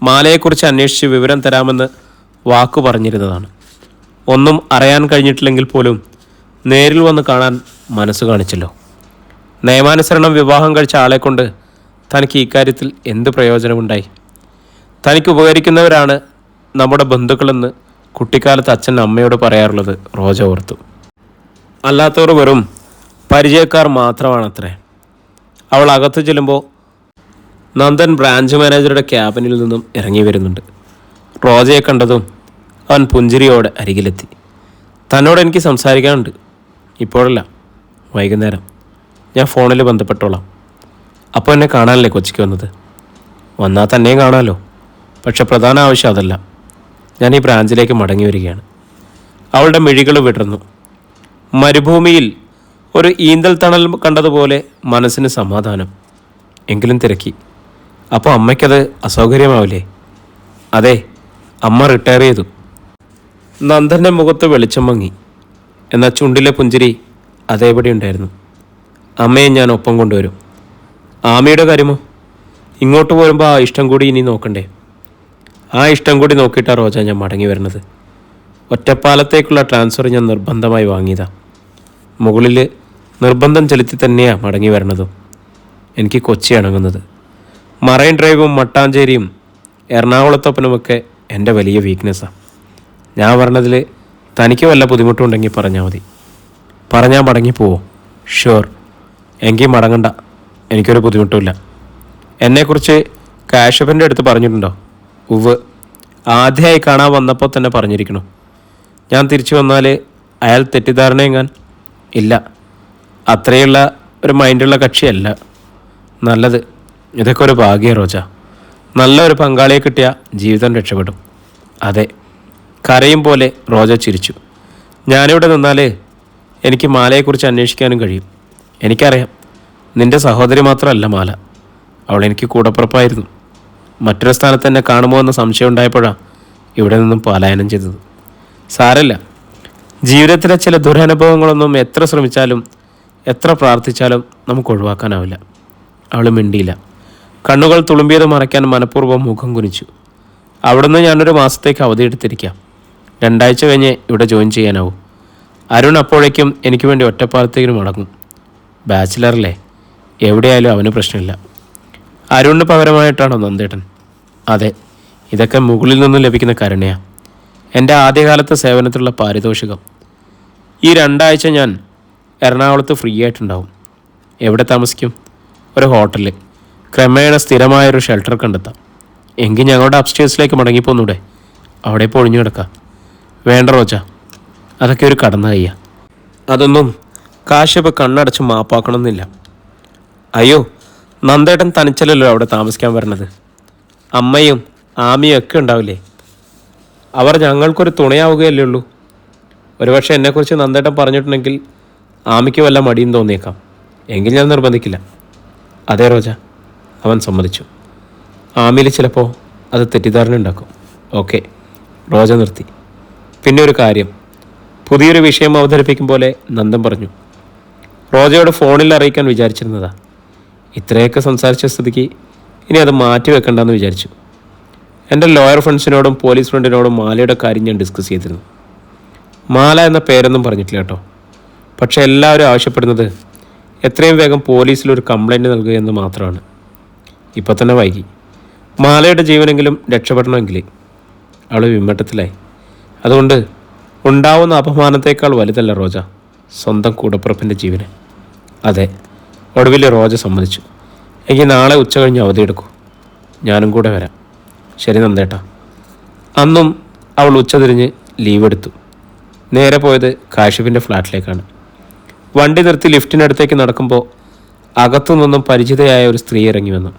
മാലയെക്കുറിച്ച് അന്വേഷിച്ച് വിവരം തരാമെന്ന് വാക്കു പറഞ്ഞിരുന്നതാണ്. ഒന്നും അറിയാൻ കഴിഞ്ഞിട്ടില്ലെങ്കിൽ പോലും നേരിൽ വന്ന് കാണാൻ മനസ്സ് കാണിച്ചല്ലോ. നിയമാനുസരണം വിവാഹം കഴിച്ച ആളെക്കൊണ്ട് തനിക്ക് ഇക്കാര്യത്തിൽ എന്ത് പ്രയോജനമുണ്ടായി? തനിക്ക് ഉപകരിക്കുന്നവരാണ് നമ്മുടെ ബന്ധുക്കളെന്ന് കുട്ടിക്കാലത്ത് അച്ഛൻ അമ്മയോട് പറയാറുള്ളത് റോജ ഓർത്തു. അല്ലാത്തവർ വെറും പരിചയക്കാർ മാത്രമാണത്രേ. അവൾ അകത്ത് ചെല്ലുമ്പോൾ നന്ദൻ ബ്രാഞ്ച് മാനേജറുടെ ക്യാബിനിൽ നിന്നും ഇറങ്ങി വരുന്നുണ്ട്. റോജയെ കണ്ടതും അവൻ പുഞ്ചിരിയോടെ അരികിലെത്തി. തന്നോട് എനിക്ക് സംസാരിക്കാനുണ്ട്. ഇപ്പോഴല്ല, വൈകുന്നേരം. ഞാൻ ഫോണിൽ ബന്ധപ്പെട്ടോളാം. അപ്പോൾ എന്നെ കാണാനല്ലേ കൊച്ചിക്ക് വന്നത്? വന്നാൽ തന്നെയും കാണാമല്ലോ. പക്ഷെ പ്രധാന ആവശ്യം അതല്ല. ഞാൻ ഈ ബ്രാഞ്ചിലേക്ക് മടങ്ങി വരികയാണ്. അവളുടെ മിഴികൾ വിടർന്നു. മരുഭൂമിയിൽ ഒരു ഈന്തൽ തണൽ കണ്ടതുപോലെ മനസ്സിന് സമാധാനം. എങ്കിലും തിരക്കി. അപ്പോൾ അമ്മയ്ക്കത് അസൗകര്യമാവില്ലേ? അതെ, അമ്മ റിട്ടയർ ചെയ്തു. നന്ദൻ്റെ മുഖത്ത് വെളിച്ചം മങ്ങി. എന്നാൽ ചുണ്ടിലെ പുഞ്ചിരി അതേപടി ഉണ്ടായിരുന്നു. അമ്മയെ ഞാൻ ഒപ്പം കൊണ്ടുവരും. ആമയുടെ കാര്യമോ? ഇങ്ങോട്ട് പോരുമ്പോൾ ആ ഇഷ്ടം കൂടി ഇനി നോക്കണ്ടേ? ആ ഇഷ്ടം കൂടി നോക്കിയിട്ടാണ് റോജ ഞാൻ മടങ്ങി വരുന്നത്. ഒറ്റപ്പാലത്തേക്കുള്ള ട്രാൻസ്ഫർ ഞാൻ നിർബന്ധമായി വാങ്ങിയതാണ്. മുകളിൽ നിർബന്ധം ചെലുത്തി തന്നെയാണ് മടങ്ങി വരണതും. എനിക്ക് കൊച്ചി അടങ്ങുന്നത്. മറൈൻ ഡ്രൈവും മട്ടാഞ്ചേരിയും എറണാകുളത്തൊപ്പനുമൊക്കെ എൻ്റെ വലിയ വീക്ക്നെസ്സാണ്. ഞാൻ പറഞ്ഞതിൽ തനിക്ക് വല്ല ബുദ്ധിമുട്ടുണ്ടെങ്കിൽ പറഞ്ഞാൽ മതി. പറഞ്ഞാൽ മടങ്ങിപ്പോവോ? ഷുവർ. എങ്കിൽ മടങ്ങണ്ട, എനിക്കൊരു ബുദ്ധിമുട്ടുമില്ല. എന്നെക്കുറിച്ച് കാശപ്പൻ്റെ അടുത്ത് പറഞ്ഞിട്ടുണ്ടോ? ഉവ്, ആദ്യമായി കാണാൻ വന്നപ്പോൾ തന്നെ പറഞ്ഞിരിക്കണു. ഞാൻ തിരിച്ചു വന്നാൽ അയാൾ തെറ്റിദ്ധാരണയെങ്ങാൻ? ഇല്ല, അത്രയുള്ള ഒരു മൈൻഡുള്ള കക്ഷിയല്ല. നല്ലത്. ഇതൊക്കെ ഒരു ഭാഗ്യ റോജ. നല്ലൊരു പങ്കാളിയെ കിട്ടിയ ജീവിതം രക്ഷപ്പെടും. അതെ. കരയും പോലെ റോജ ചിരിച്ചു. ഞാനിവിടെ നിന്നാൽ എനിക്ക് മാലയെക്കുറിച്ച് അന്വേഷിക്കാനും കഴിയും. എനിക്കറിയാം, നിൻ്റെ സഹോദരി മാത്രമല്ല മാല, അവളെനിക്ക് കൂടപ്പുറപ്പായിരുന്നു. മറ്റൊരു സ്ഥാനത്ത് എന്നെ കാണുമോ എന്ന സംശയം ഉണ്ടായപ്പോഴാണ് ഇവിടെ നിന്നും പലായനം ചെയ്തത്. സാരല്ല, ജീവിതത്തിലെ ചില ദുരനുഭവങ്ങളൊന്നും എത്ര ശ്രമിച്ചാലും എത്ര പ്രാർത്ഥിച്ചാലും നമുക്ക് ഒഴിവാക്കാനാവില്ല. അവൾ മിണ്ടിയില്ല. കണ്ണുകൾ തുളുമ്പിയത് മറയ്ക്കാൻ മനഃപൂർവ്വം മുഖം കുനിച്ചു. അവിടുന്ന് ഞാനൊരു മാസത്തേക്ക് അവധിയെടുത്തിരിക്കാം. 2 ആഴ്ച കഴിഞ്ഞ് ഇവിടെ ജോയിൻ ചെയ്യാനാവും. അരുൺ അപ്പോഴേക്കും എനിക്ക് വേണ്ടി ഒറ്റപ്പാലത്തേക്കിന് മടങ്ങും. ബാച്ചിലറല്ലേ, എവിടെയായാലും അവന് പ്രശ്നമില്ല. അരുണിന് പകരമായിട്ടാണോ നന്ദേട്ടൻ? അതെ, ഇതൊക്കെ മുകളിൽ നിന്നും ലഭിക്കുന്ന കരുണയാണ്. എൻ്റെ ആദ്യകാലത്തെ സേവനത്തിലുള്ള പാരിതോഷികം. ഈ 2 ആഴ്ച ഞാൻ എറണാകുളത്ത് ഫ്രീ ആയിട്ടുണ്ടാവും. എവിടെ താമസിക്കും? ഒരു ഹോട്ടലിൽ. ക്രമേണ സ്ഥിരമായൊരു ഷെൽട്ടർ കണ്ടെത്താം. എങ്കിൽ ഞങ്ങളുടെ അപ്സ്റ്റേഴ്സിലേക്ക് മടങ്ങിപ്പോന്നൂടെ? അവിടെ ഇപ്പോൾ ഒഴിഞ്ഞു കിടക്കാം. വേണ്ട റോജ, അതൊക്കെ ഒരു കടന്ന കയ്യ. അതൊന്നും കാശ്യപ് കണ്ണടച്ച് മാപ്പാക്കണമെന്നില്ല. അയ്യോ, നന്ദേട്ടൻ തനിച്ചല്ലല്ലോ അവിടെ താമസിക്കാൻ വരണത്. അമ്മയും ആമിയും ഒക്കെ ഉണ്ടാവില്ലേ? അവർ ഞങ്ങൾക്കൊരു തുണയാവുകയല്ലേ ഉള്ളൂ. ഒരുപക്ഷെ എന്നെക്കുറിച്ച് നന്ദേട്ടൻ പറഞ്ഞിട്ടുണ്ടെങ്കിൽ ആമിക്ക് വല്ല മടിയും തോന്നിയേക്കാം. എങ്കിൽ ഞാൻ നിർബന്ധിക്കില്ല. അതേ റോജ, അവൻ സമ്മതിച്ചു. ആമിയിൽ ചിലപ്പോൾ അത് തെറ്റിദ്ധാരണ ഉണ്ടാക്കും. ഓക്കെ, റോജ നിർത്തി. പിന്നെ ഒരു കാര്യം, പുതിയൊരു വിഷയം അവതരിപ്പിക്കും പോലെ നന്ദൻ പറഞ്ഞു. റോജയോട് ഫോണിൽ അറിയിക്കാൻ വിചാരിച്ചിരുന്നതാ. ഇത്രയൊക്കെ സംസാരിച്ച സ്ഥിതിക്ക് ഇനി അത് മാറ്റി വെക്കണ്ടെന്ന് വിചാരിച്ചു. എൻ്റെ ലോയർ ഫ്രണ്ട്സിനോടും പോലീസ് ഫ്രണ്ടിനോടും മാലയുടെ കാര്യം ഞാൻ ഡിസ്കസ് ചെയ്തിരുന്നു. മാല എന്ന പേരൊന്നും പറഞ്ഞിട്ടില്ല കേട്ടോ. പക്ഷെ എല്ലാവരും ആവശ്യപ്പെടുന്നത് എത്രയും വേഗം പോലീസിലൊരു കംപ്ലൈൻറ്റ് നൽകുകയെന്ന് മാത്രമാണ്. ഇപ്പം തന്നെ വൈകി. മാലയുടെ ജീവനെങ്കിലും രക്ഷപ്പെടണമെങ്കിൽ. അവൾ വിമ്മട്ടത്തിലായി. അതുകൊണ്ട് ഉണ്ടാവുന്ന അപമാനത്തേക്കാൾ വലുതല്ല റോജ സ്വന്തം കൂടപ്പുറപ്പിൻ്റെ ജീവന്. അതെ. ഒടുവിൽ റോജ സമ്മതിച്ചു. എങ്കിൽ നാളെ ഉച്ച കഴിഞ്ഞ് അവധിയെടുക്കൂ. ഞാനും കൂടെ വരാം. ശരി നന്ദേട്ടാ. അന്നും അവൾ ഉച്ചതിരിഞ്ഞ് ലീവ് എടുത്തു. നേരെ പോയത് കാശിഫിൻ്റെ ഫ്ലാറ്റിലേക്കാണ്. വണ്ടി നിർത്തി ലിഫ്റ്റിനടുത്തേക്ക് നടക്കുമ്പോൾ അകത്തു നിന്നും പരിചിതയായ ഒരു സ്ത്രീ ഇറങ്ങി വന്നു.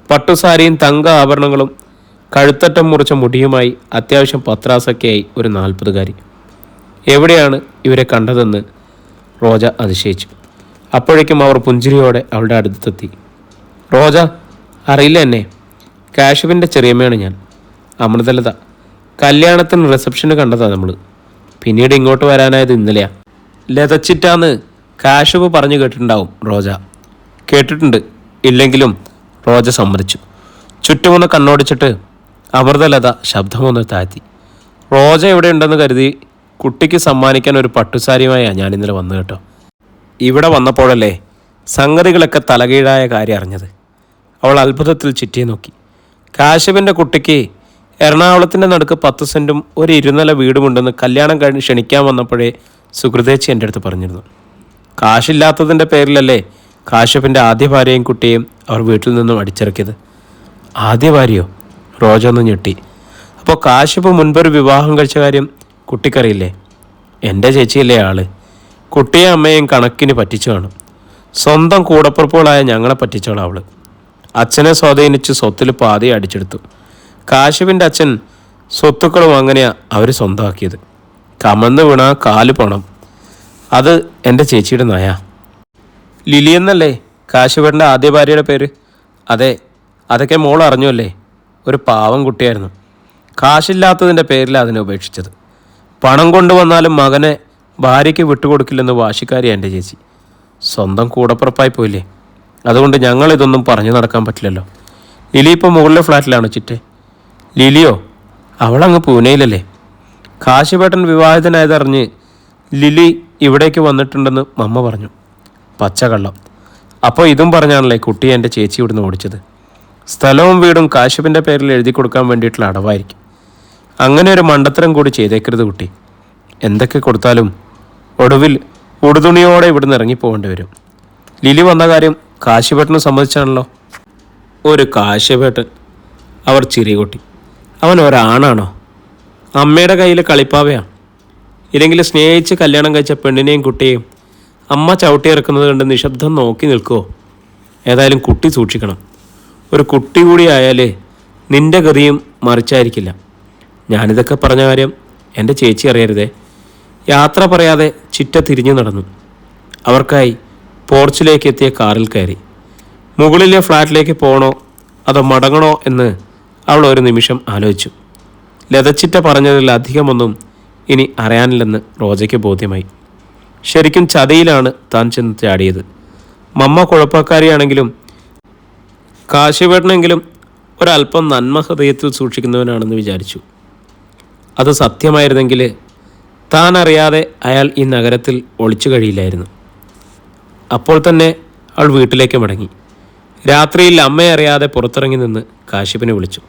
പട്ടുസാരിയും തങ്ക ആഭരണങ്ങളും കഴുത്തറ്റം മുറിച്ച മുടിയുമായി അത്യാവശ്യം പത്രാസൊക്കെയായി ഒരു 40കാരി. എവിടെയാണ് ഇവരെ കണ്ടതെന്ന് റോജ അതിശയിച്ചു. അപ്പോഴേക്കും അവർ പുഞ്ചിരിയോടെ അവളുടെ അടുത്തെത്തി. റോജ, അറിയില്ല എന്നെ? കാശുവിൻ്റെ ചെറിയമ്മയാണ് ഞാൻ, അമൃതലത. കല്യാണത്തിന് റിസപ്ഷന് കണ്ടതാണ് നമ്മൾ. പിന്നീട് ഇങ്ങോട്ട് വരാനായത് ഇന്നലെയാണ്. ലതച്ചിട്ടാന്ന് കാശുവ് പറഞ്ഞു കേട്ടിട്ടുണ്ടാവും റോജ. കേട്ടിട്ടുണ്ട്. ഇല്ലെങ്കിലും റോജ സമ്മതിച്ചു. ചുറ്റുമൊന്ന് കണ്ണോടിച്ചിട്ട് അമൃതലത ശബ്ദമൊന്ന് താഴ്ത്തി. റോജ എവിടെ ഉണ്ടെന്ന് കരുതി കുട്ടിക്ക് സമ്മാനിക്കാൻ ഒരു പട്ടുസാരിയുമായാണ് ഞാൻ ഇന്നലെ വന്നു കേട്ടോ. ഇവിടെ വന്നപ്പോഴല്ലേ സംഗതികളൊക്കെ തലകീഴായ കാര്യം അറിഞ്ഞത്. അവൾ അത്ഭുതത്തിൽ ചുറ്റിയെ നോക്കി. കാശുവിൻ്റെ കുട്ടിക്ക് എറണാകുളത്തിൻ്റെ നടുക്ക് 10 സെൻറ്റും ഒരു 2 നില വീടുമുണ്ടെന്ന് കല്യാണം കഴിഞ്ഞ് ക്ഷണിക്കാൻ വന്നപ്പോഴേ സുഹൃതേച്ചി എൻ്റെ അടുത്ത് പറഞ്ഞിരുന്നു. കാശില്ലാത്തതിൻ്റെ പേരിലല്ലേ കാശുവിൻ്റെ ആദ്യ ഭാര്യയും കുട്ടിയെയും അവർ വീട്ടിൽ നിന്നും അടിച്ചിറക്കിയത്. ആദ്യ ഭാര്യയോ? റോജ ഒന്ന് ഞെട്ടി. അപ്പോൾ കാശിപ്പ് മുൻപൊരു വിവാഹം കഴിച്ച കാര്യം കുട്ടിക്കറിയില്ലേ? എൻ്റെ ചേച്ചിയല്ലേ ആള്. കുട്ടിയെ അമ്മയും കണക്കിന് പറ്റിച്ചു കാണും. സ്വന്തം കൂടപ്പുറപ്പുകളായ ഞങ്ങളെ പറ്റിച്ചോളാം അവള്. അച്ഛനെ സ്വാധീനിച്ച് സ്വത്തിൽ പാതി അടിച്ചെടുത്തു. കാശുവിൻ്റെ അച്ഛൻ സ്വത്തുക്കളും അങ്ങനെയാണ് അവർ സ്വന്തമാക്കിയത്. കമന്ന് വീണ കാല് പണം. അത് എൻ്റെ ചേച്ചിയുടെ നയ. ലിലി എന്നല്ലേ കാശുവേട്ടൻ്റെ ആദ്യ ഭാര്യയുടെ പേര്? അതെ. അതൊക്കെ മോൾ അറിഞ്ഞു. ഒരു പാവം കുട്ടിയായിരുന്നു. കാശില്ലാത്തതിൻ്റെ പേരിൽ അതിനെ ഉപേക്ഷിച്ചത്. പണം കൊണ്ടുവന്നാലും മകനെ ഭാര്യയ്ക്ക് വിട്ടുകൊടുക്കില്ലെന്ന് വാശിക്കാരിയാണ് എൻ്റെ ചേച്ചി. സ്വന്തം കൂടപ്പുറപ്പായി പോയില്ലേ. അതുകൊണ്ട് ഞങ്ങളിതൊന്നും പറഞ്ഞു നടക്കാൻ പറ്റില്ലല്ലോ. ലിലി ഇപ്പോൾ മുകളിലെ ഫ്ലാറ്റിലാണോ ചിറ്റെ? ലിലിയോ? അവളങ്ങ് പൂനെയിലല്ലേ. കാശിപേട്ടൻ വിവാഹിതനായതറിഞ്ഞ് ലിലി ഇവിടേക്ക് വന്നിട്ടുണ്ടെന്ന് മമ്മ പറഞ്ഞു. പച്ചക്കള്ളം. അപ്പോൾ ഇതും പറഞ്ഞാണല്ലേ കുട്ടിയെ എൻ്റെ ചേച്ചി ഇവിടുന്ന് ഓടിച്ചത്. സ്ഥലവും വീടും കാശിപ്പിൻ്റെ പേരിൽ എഴുതി കൊടുക്കാൻ വേണ്ടിയിട്ടുള്ള അടവായിരിക്കും. അങ്ങനെ ഒരു മണ്ടത്തരം കൂടി ചെയ്തേക്കരുത് കുട്ടി. എന്തൊക്കെ കൊടുത്താലും ഒടുവിൽ ഉടുതുണിയോടെ ഇവിടുന്ന് ഇറങ്ങിപ്പോകേണ്ടി വരും. ലിലി വന്ന കാര്യം കാശിപേട്ടന് സമ്മതിച്ചാണല്ലോ. ഒരു കാശിപേട്ടൻ, അവർ ചിരികൊട്ടി. അവൻ ഒരാണാണോ? അമ്മയുടെ കയ്യിൽ കളിപ്പാവയാണ്. ഇല്ലെങ്കിൽ സ്നേഹിച്ച് കല്യാണം കഴിച്ച പെണ്ണിനെയും കുട്ടിയെയും അമ്മ ചവിട്ടിയിറക്കുന്നത് കണ്ട് നിശബ്ദം നോക്കി നിൽക്കുമോ? ഏതായാലും കുട്ടി സൂക്ഷിക്കണം. ഒരു കുട്ടി കൂടി ആയാലേ നിന്റെ ഗതിയും മറിച്ചായിരിക്കില്ല. ഞാനിതൊക്കെ പറഞ്ഞ കാര്യം എൻ്റെ ചേച്ചി അറിയരുതേ. യാത്ര പറയാതെ ചിറ്റ തിരിഞ്ഞു നടന്നു. അവർക്കായി പോർച്ചിലേക്ക് എത്തിയ കാറിൽ കയറി. മുകളിലെ ഫ്ലാറ്റിലേക്ക് പോകണോ അതോ മടങ്ങണോ എന്ന് അവൾ ഒരു നിമിഷം ആലോചിച്ചു. ലതച്ചിറ്റ പറഞ്ഞതിൽ അധികമൊന്നും ഇനി അറിയാനില്ലെന്ന് റോജയ്ക്ക് ബോധ്യമായി. ശരിക്കും ചതിയിലാണ് താൻ ചെന്ന് ചാടിയത്. മമ്മ കുഴപ്പക്കാരിയാണെങ്കിലും കാശിപേട്ടനെങ്കിലും ഒരല്പം നന്മ ഹൃദയത്തിൽ സൂക്ഷിക്കുന്നവനാണെന്ന് വിചാരിച്ചു. അത് സത്യമായിരുന്നെങ്കിൽ താൻ അറിയാതെ അയാൾ ഈ നഗരത്തിൽ ഒളിച്ചു കഴിയില്ലായിരുന്നു. അപ്പോൾ തന്നെ അവൾ വീട്ടിലേക്ക് മടങ്ങി. രാത്രിയിൽ അമ്മയെ അറിയാതെ പുറത്തിറങ്ങി നിന്ന് കാശിപ്പിനെ വിളിച്ചു.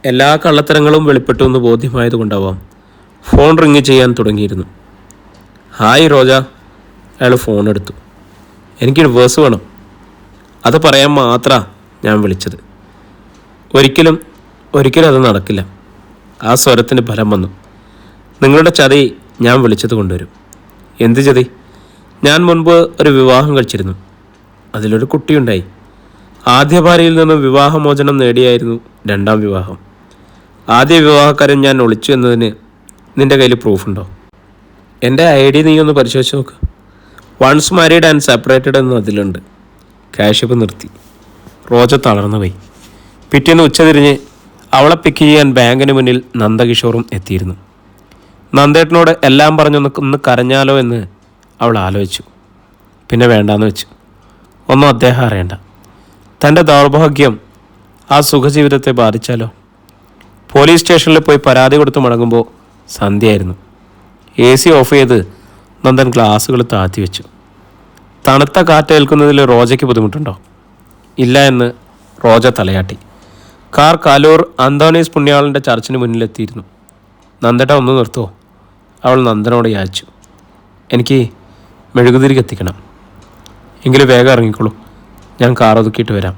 എല്ലാ കള്ളത്തരങ്ങളും വെളിപ്പെട്ടു എന്ന് ബോധ്യമായതുകൊണ്ടാവാം ഫോൺ റിങ് ചെയ്യാൻ തുടങ്ങിയിരുന്നു. ഹായ് റോജ. അയാൾ ഫോൺ എടുത്തു. എനിക്ക് ഡിവേഴ്സ് വേണം. അത് പറയാൻ മാത്രമാണ് ഞാൻ വിളിച്ചത്. ഒരിക്കലും അത് നടക്കില്ല. ആ സ്വരത്തിന് ഫലം വന്നു. നിങ്ങളുടെ ചതി ഞാൻ വിളിച്ചത് കൊണ്ടുവരും. എന്ത് ചതി? ഞാൻ മുൻപ് ഒരു വിവാഹം കഴിച്ചിരുന്നു. അതിലൊരു കുട്ടിയുണ്ടായി. ആദ്യ ഭാര്യയിൽ നിന്നും വിവാഹമോചനം നേടിയായിരുന്നു രണ്ടാം വിവാഹം. ആദ്യ വിവാഹക്കാരൻ ഞാൻ ഒളിച്ചു എന്നതിന് നിൻ്റെ കയ്യിൽ പ്രൂഫുണ്ടോ? എൻ്റെ ID നീ ഒന്ന് പരിശോധിച്ച് നോക്ക്. വൺസ് മാരീഡ് ആൻഡ് സെപ്പറേറ്റഡ് എന്ന് അതിലുണ്ട്. കാശിപ്പ് നിർത്തി. റോജ തളർന്നു പോയി. പിറ്റേന്ന് ഉച്ചതിരിഞ്ഞ് അവളെ പിക്ക് ചെയ്യാൻ ബാങ്കിന് മുന്നിൽ നന്ദകിഷോറും എത്തിയിരുന്നു. നന്ദേട്ടനോട് എല്ലാം പറഞ്ഞൊന്ന് കരഞ്ഞാലോ എന്ന് അവൾ ആലോചിച്ചു. പിന്നെ വേണ്ടാന്ന് വെച്ചു. ഒന്നും അദ്ദേഹം അറിയണ്ട. തൻ്റെ ദൗർഭാഗ്യം ആ സുഖജീവിതത്തെ ബാധിച്ചാലോ? പോലീസ് സ്റ്റേഷനിൽ പോയി പരാതി കൊടുത്ത് മടങ്ങുമ്പോൾ സന്ധ്യയായിരുന്നു. AC ഓഫ് ചെയ്ത് നന്ദൻ ഗ്ലാസുകൾ താഴ്ത്തി വെച്ചു. തണുത്ത കാറ്റേൽക്കുന്നതിൽ റോജയ്ക്ക് ബുദ്ധിമുട്ടുണ്ടോ? ഇല്ല എന്ന് റോജ തലയാട്ടി. കാർ കാലൂർ അന്തോണീസ് പുണ്യാളൻ്റെ ചർച്ചിന് മുന്നിലെത്തിയിരുന്നു. നന്ദേട്ട ഒന്ന് നിർത്തുമോ? അവൾ നന്ദനോട് യാചിച്ചു. എനിക്ക് മെഴുകുതിരി കത്തിക്കണം. എങ്കിലും വേഗം ഇറങ്ങിക്കോളൂ. ഞാൻ കാർ ഒതുക്കിയിട്ട് വരാം.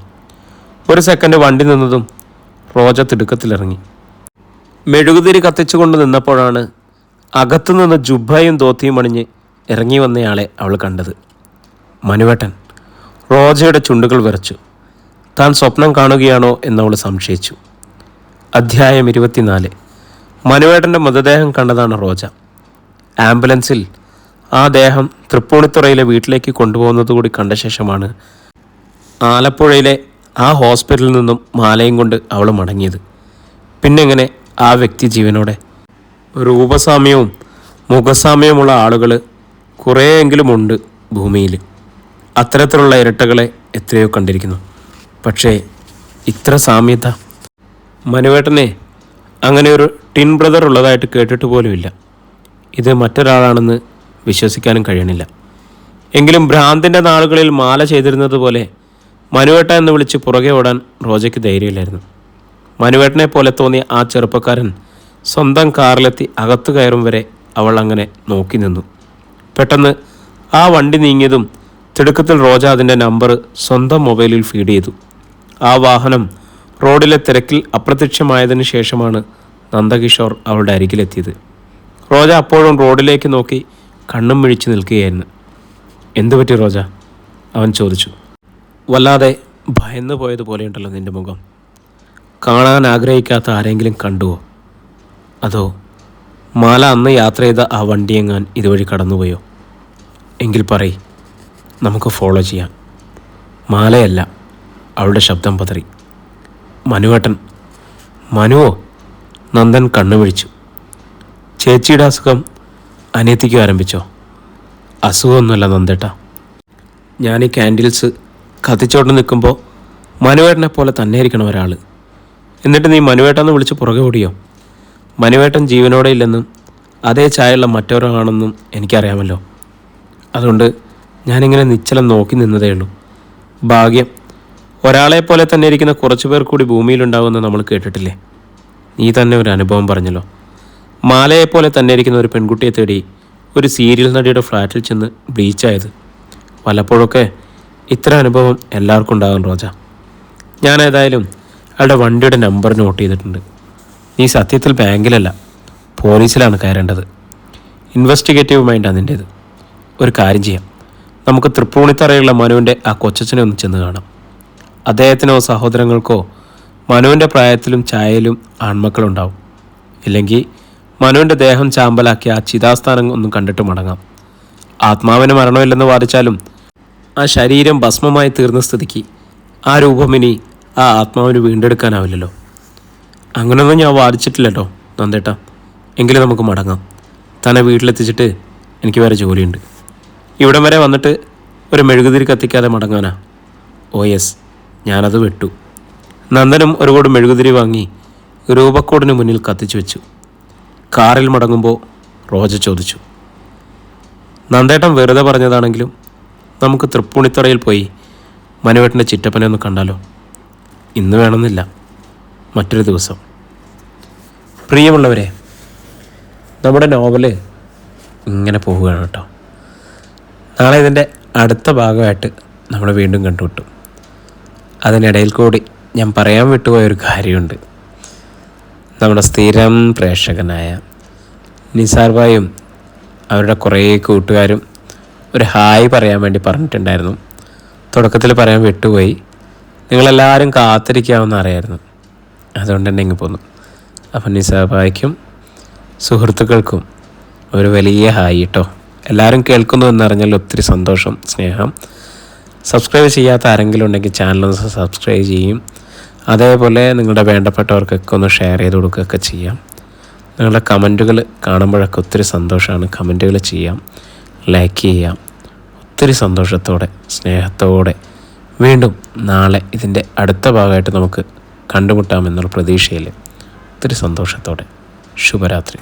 ഒരു സെക്കൻഡ് വണ്ടി നിന്നതും റോജ തിടുക്കത്തിലിറങ്ങി. മെഴുകുതിരി കത്തിച്ചുകൊണ്ട് നിന്നപ്പോഴാണ് അകത്തുനിന്ന് ജുബ്ബയും ധോത്തിയും അണിഞ്ഞ് ഇറങ്ങി വന്നയാളെ അവൾ കണ്ടത്. മനുവേട്ടൻ. റോജയുടെ ചുണ്ടുകൾ വിറച്ചു. താൻ സ്വപ്നം കാണുകയാണോ എന്നവൾ സംശയിച്ചു. അധ്യായം 24. മനുവേട്ടൻ്റെ മൃതദേഹം കണ്ടതാണ് റോജ. ആംബുലൻസിൽ ആ ദേഹം തൃപ്പൂണിത്തുറയിലെ വീട്ടിലേക്ക് കൊണ്ടുപോകുന്നതുകൂടി കണ്ട ശേഷമാണ് ആലപ്പുഴയിലെ ആ ഹോസ്പിറ്റലിൽ നിന്നും മാലയും കൊണ്ട് അവൾ മടങ്ങിയത്. പിന്നെങ്ങനെ ആ വ്യക്തി ജീവനോടെ? രൂപസാമ്യവും മുഖസാമ്യവുമുള്ള ആളുകൾ കുറേയെങ്കിലും ഉണ്ട് ഭൂമിയിൽ. അത്തരത്തിലുള്ള ഇരട്ടകളെ എത്രയോ കണ്ടിരിക്കുന്നു. പക്ഷേ ഇത്ര സാമ്യത? മനുവേട്ടനെ അങ്ങനെ ഒരു ടിൻ ബ്രദർ ഉള്ളതായിട്ട് കേട്ടിട്ട് പോലുമില്ല. ഇത് മറ്റൊരാളാണെന്ന് വിശ്വസിക്കാനും കഴിയണില്ല. എങ്കിലും ഭ്രാന്തിൻ്റെ നാളുകളിൽ മാല ചെയ്തിരുന്നത് പോലെ മനുവേട്ട എന്ന് വിളിച്ച് പുറകെ ഓടാൻ റോജയ്ക്ക് ധൈര്യമില്ലായിരുന്നു. മനുവേട്ടനെ പോലെ തോന്നിയ ആ ചെറുപ്പക്കാരൻ സ്വന്തം കാറിലെത്തി അകത്തു കയറും വരെ അവൾ അങ്ങനെ നോക്കി നിന്നു. പെട്ടെന്ന് ആ വണ്ടി നീങ്ങിയതും തിടുക്കത്തിൽ റോജ അതിൻ്റെ നമ്പർ സ്വന്തം മൊബൈലിൽ ഫീഡ് ചെയ്തു. ആ വാഹനം റോഡിലെ തിരക്കിൽ അപ്രത്യക്ഷമായതിനു ശേഷമാണ് നന്ദകിഷോർ അവളുടെ അരികിലെത്തിയത്. റോജ അപ്പോഴും റോഡിലേക്ക് നോക്കി കണ്ണും മിഴിച്ചു നിൽക്കുകയായിരുന്നു. എന്തുപറ്റി റോജ? അവൻ ചോദിച്ചു. വല്ലാതെ ഭയന്നു പോയതുപോലെയുണ്ടല്ലോ നിൻ്റെ മുഖം. കാണാൻ ആഗ്രഹിക്കാത്ത ആരെങ്കിലും കണ്ടുവോ? അതോ മാല അന്ന് യാത്ര ചെയ്ത ആ വണ്ടിയെങ്ങാൻ ഇതുവഴി കടന്നുപോയോ? എങ്കിൽ പറയ്, നമുക്ക് ഫോളോ ചെയ്യാം. മാലയല്ല. അവളുടെ ശബ്ദം പതറി. മനുവേട്ടൻ. മനുവോ? നന്ദൻ കണ്ണുമിഴിച്ചു. ചേച്ചിയുടെ അസുഖം അനിയത്തിക്ക് ആരംഭിച്ചോ? അസുഖമൊന്നുമല്ല നന്ദേട്ട. ഞാൻ ഈ ക്യാൻഡിൽസ് കത്തിച്ചോണ്ട് നിൽക്കുമ്പോൾ മനുവേട്ടനെ പോലെ തന്നെ ഇരിക്കണം ഒരാൾ. എന്നിട്ട് നീ മനുവേട്ടെന്ന് വിളിച്ച് പുറകെ ഓടിയോ? മനുവേട്ടൻ ജീവനോടെ ഇല്ലെന്നും അതേ ചായയുള്ള മറ്റൊരാളാണെന്നും എനിക്കറിയാമല്ലോ. അതുകൊണ്ട് ഞാനിങ്ങനെ നിശ്ചലം നോക്കി നിന്നതേ ഉള്ളൂ. ഭാഗ്യം. ഒരാളെപ്പോലെ തന്നെ ഇരിക്കുന്ന കുറച്ചു പേർ കൂടി ഭൂമിയിലുണ്ടാകുമെന്ന് നമ്മൾ കേട്ടിട്ടില്ലേ? നീ തന്നെ ഒരു അനുഭവം പറഞ്ഞല്ലോ. മാലയെപ്പോലെ തന്നെ ഇരിക്കുന്ന ഒരു പെൺകുട്ടിയെ തേടി ഒരു സീരിയൽ നടിയുടെ ഫ്ലാറ്റിൽ ചെന്ന് ബ്ലീച്ചായത്. വല്ലപ്പോഴൊക്കെ ഇത്തരം അനുഭവം എല്ലാവർക്കും ഉണ്ടാകും റോജ. ഞാൻ ഏതായാലും അയാളുടെ വണ്ടിയുടെ നമ്പർ നോട്ട് ചെയ്തിട്ടുണ്ട്. നീ സത്യത്തിൽ ബാങ്കിലല്ല, പോലീസിലാണ് കയറേണ്ടത്. ഇൻവെസ്റ്റിഗേറ്റീവ് മൈൻഡാണ് നിൻ്റേത്. ഒരു കാര്യം ചെയ്യാം, നമുക്ക് തൃപ്പൂണിത്തറയുള്ള മനുവിൻ്റെ ആ കൊച്ചച്ഛനെ ഒന്ന് ചെന്ന് കാണാം. അദ്ദേഹത്തിനോ സഹോദരങ്ങൾക്കോ മനുവിൻ്റെ പ്രായത്തിലും ചായയിലും ആൺമക്കളുണ്ടാവും. ഇല്ലെങ്കിൽ മനുവിൻ്റെ ദേഹം ചാമ്പലാക്കി ആ ചിതാസ്ഥാനം ഒന്നും കണ്ടിട്ട് മടങ്ങാം. ആത്മാവിന് മരണമില്ലെന്ന് വാദിച്ചാലും ആ ശരീരം ഭസ്മമായി തീർന്ന സ്ഥിതിക്ക് ആ രൂപം ഇനി ആ ആത്മാവിന് വീണ്ടെടുക്കാനാവില്ലല്ലോ. അങ്ങനെയൊന്നും ഞാൻ വാദിച്ചിട്ടില്ലല്ലോ നന്ദേട്ടാ. എങ്കിലും നമുക്ക് മടങ്ങാം. തന്നെ വീട്ടിലെത്തിച്ചിട്ട് എനിക്ക് വേറെ ജോലിയുണ്ട്. ഇവിടം വരെ വന്നിട്ട് ഒരു മെഴുകുതിരി കത്തിക്കാതെ മടങ്ങാനാ? ഓ യെസ്, ഞാനത് വിട്ടു. നന്ദനും ഒരു കൂടെ മെഴുകുതിരി വാങ്ങി രൂപക്കോടിന് മുന്നിൽ കത്തിച്ചു വെച്ചു. കാറിൽ മടങ്ങുമ്പോൾ റോജ ചോദിച്ചു, നന്ദേട്ടൻ വെറുതെ പറഞ്ഞതാണെങ്കിലും നമുക്ക് തൃപ്പൂണിത്തറയിൽ പോയി മനുവേട്ടൻ്റെ ചിറ്റപ്പനെ ഒന്ന് കണ്ടാലോ? ഇന്ന് വേണമെന്നില്ല, മറ്റൊരു ദിവസം. പ്രിയമുള്ളവരെ, നമ്മുടെ നോവല് ഇങ്ങനെ പോവുകയാണ് കേട്ടോ. നാളെ ഇതിൻ്റെ അടുത്ത ഭാഗമായിട്ട് നമ്മൾ വീണ്ടും കണ്ടുമുട്ടും. അതിനിടയിൽ കൂടി ഞാൻ പറയാൻ വിട്ടുപോയൊരു കാര്യമുണ്ട്. നമ്മുടെ സ്ഥിരം പ്രേക്ഷകനായ നിസാർ ഭായും അവരുടെ കുറേ കൂട്ടുകാരും ഒരു ഹായ് പറയാൻ വേണ്ടി പറഞ്ഞിട്ടുണ്ടായിരുന്നു. തുടക്കത്തിൽ പറയാൻ വിട്ടുപോയി. നിങ്ങളെല്ലാവരും കാത്തിരിക്കാമെന്ന് അറിയായിരുന്നു, അതുകൊണ്ട് തന്നെ ഇങ്ങ് പോന്നു. അപ്പം നിസാർ ഭായ്ക്കും സുഹൃത്തുക്കൾക്കും ഒരു വലിയ ഹായ് കേട്ടോ. എല്ലാവരും കേൾക്കുന്നു എന്നറിഞ്ഞാൽ ഒത്തിരി സന്തോഷം, സ്നേഹം. സബ്സ്ക്രൈബ് ചെയ്യാത്ത ആരെങ്കിലും ഉണ്ടെങ്കിൽ ചാനലൊന്ന് സബ്സ്ക്രൈബ് ചെയ്യും. അതേപോലെ നിങ്ങളുടെ വേണ്ടപ്പെട്ടവർക്കൊക്കെ ഒന്ന് ഷെയർ ചെയ്ത് കൊടുക്കുകയൊക്കെ ചെയ്യാം. നിങ്ങളുടെ കമൻറ്റുകൾ കാണുമ്പോഴൊക്കെ ഒത്തിരി സന്തോഷമാണ്. കമൻറ്റുകൾ ചെയ്യാം, ലൈക്ക് ചെയ്യാം. ഒത്തിരി സന്തോഷത്തോടെ സ്നേഹത്തോടെ വീണ്ടും നാളെ ഇതിൻ്റെ അടുത്ത ഭാഗമായിട്ട് നമുക്ക് കണ്ടുമുട്ടാമെന്നുള്ള പ്രതീക്ഷയിൽ ഒത്തിരി സന്തോഷത്തോടെ ശുഭരാത്രി.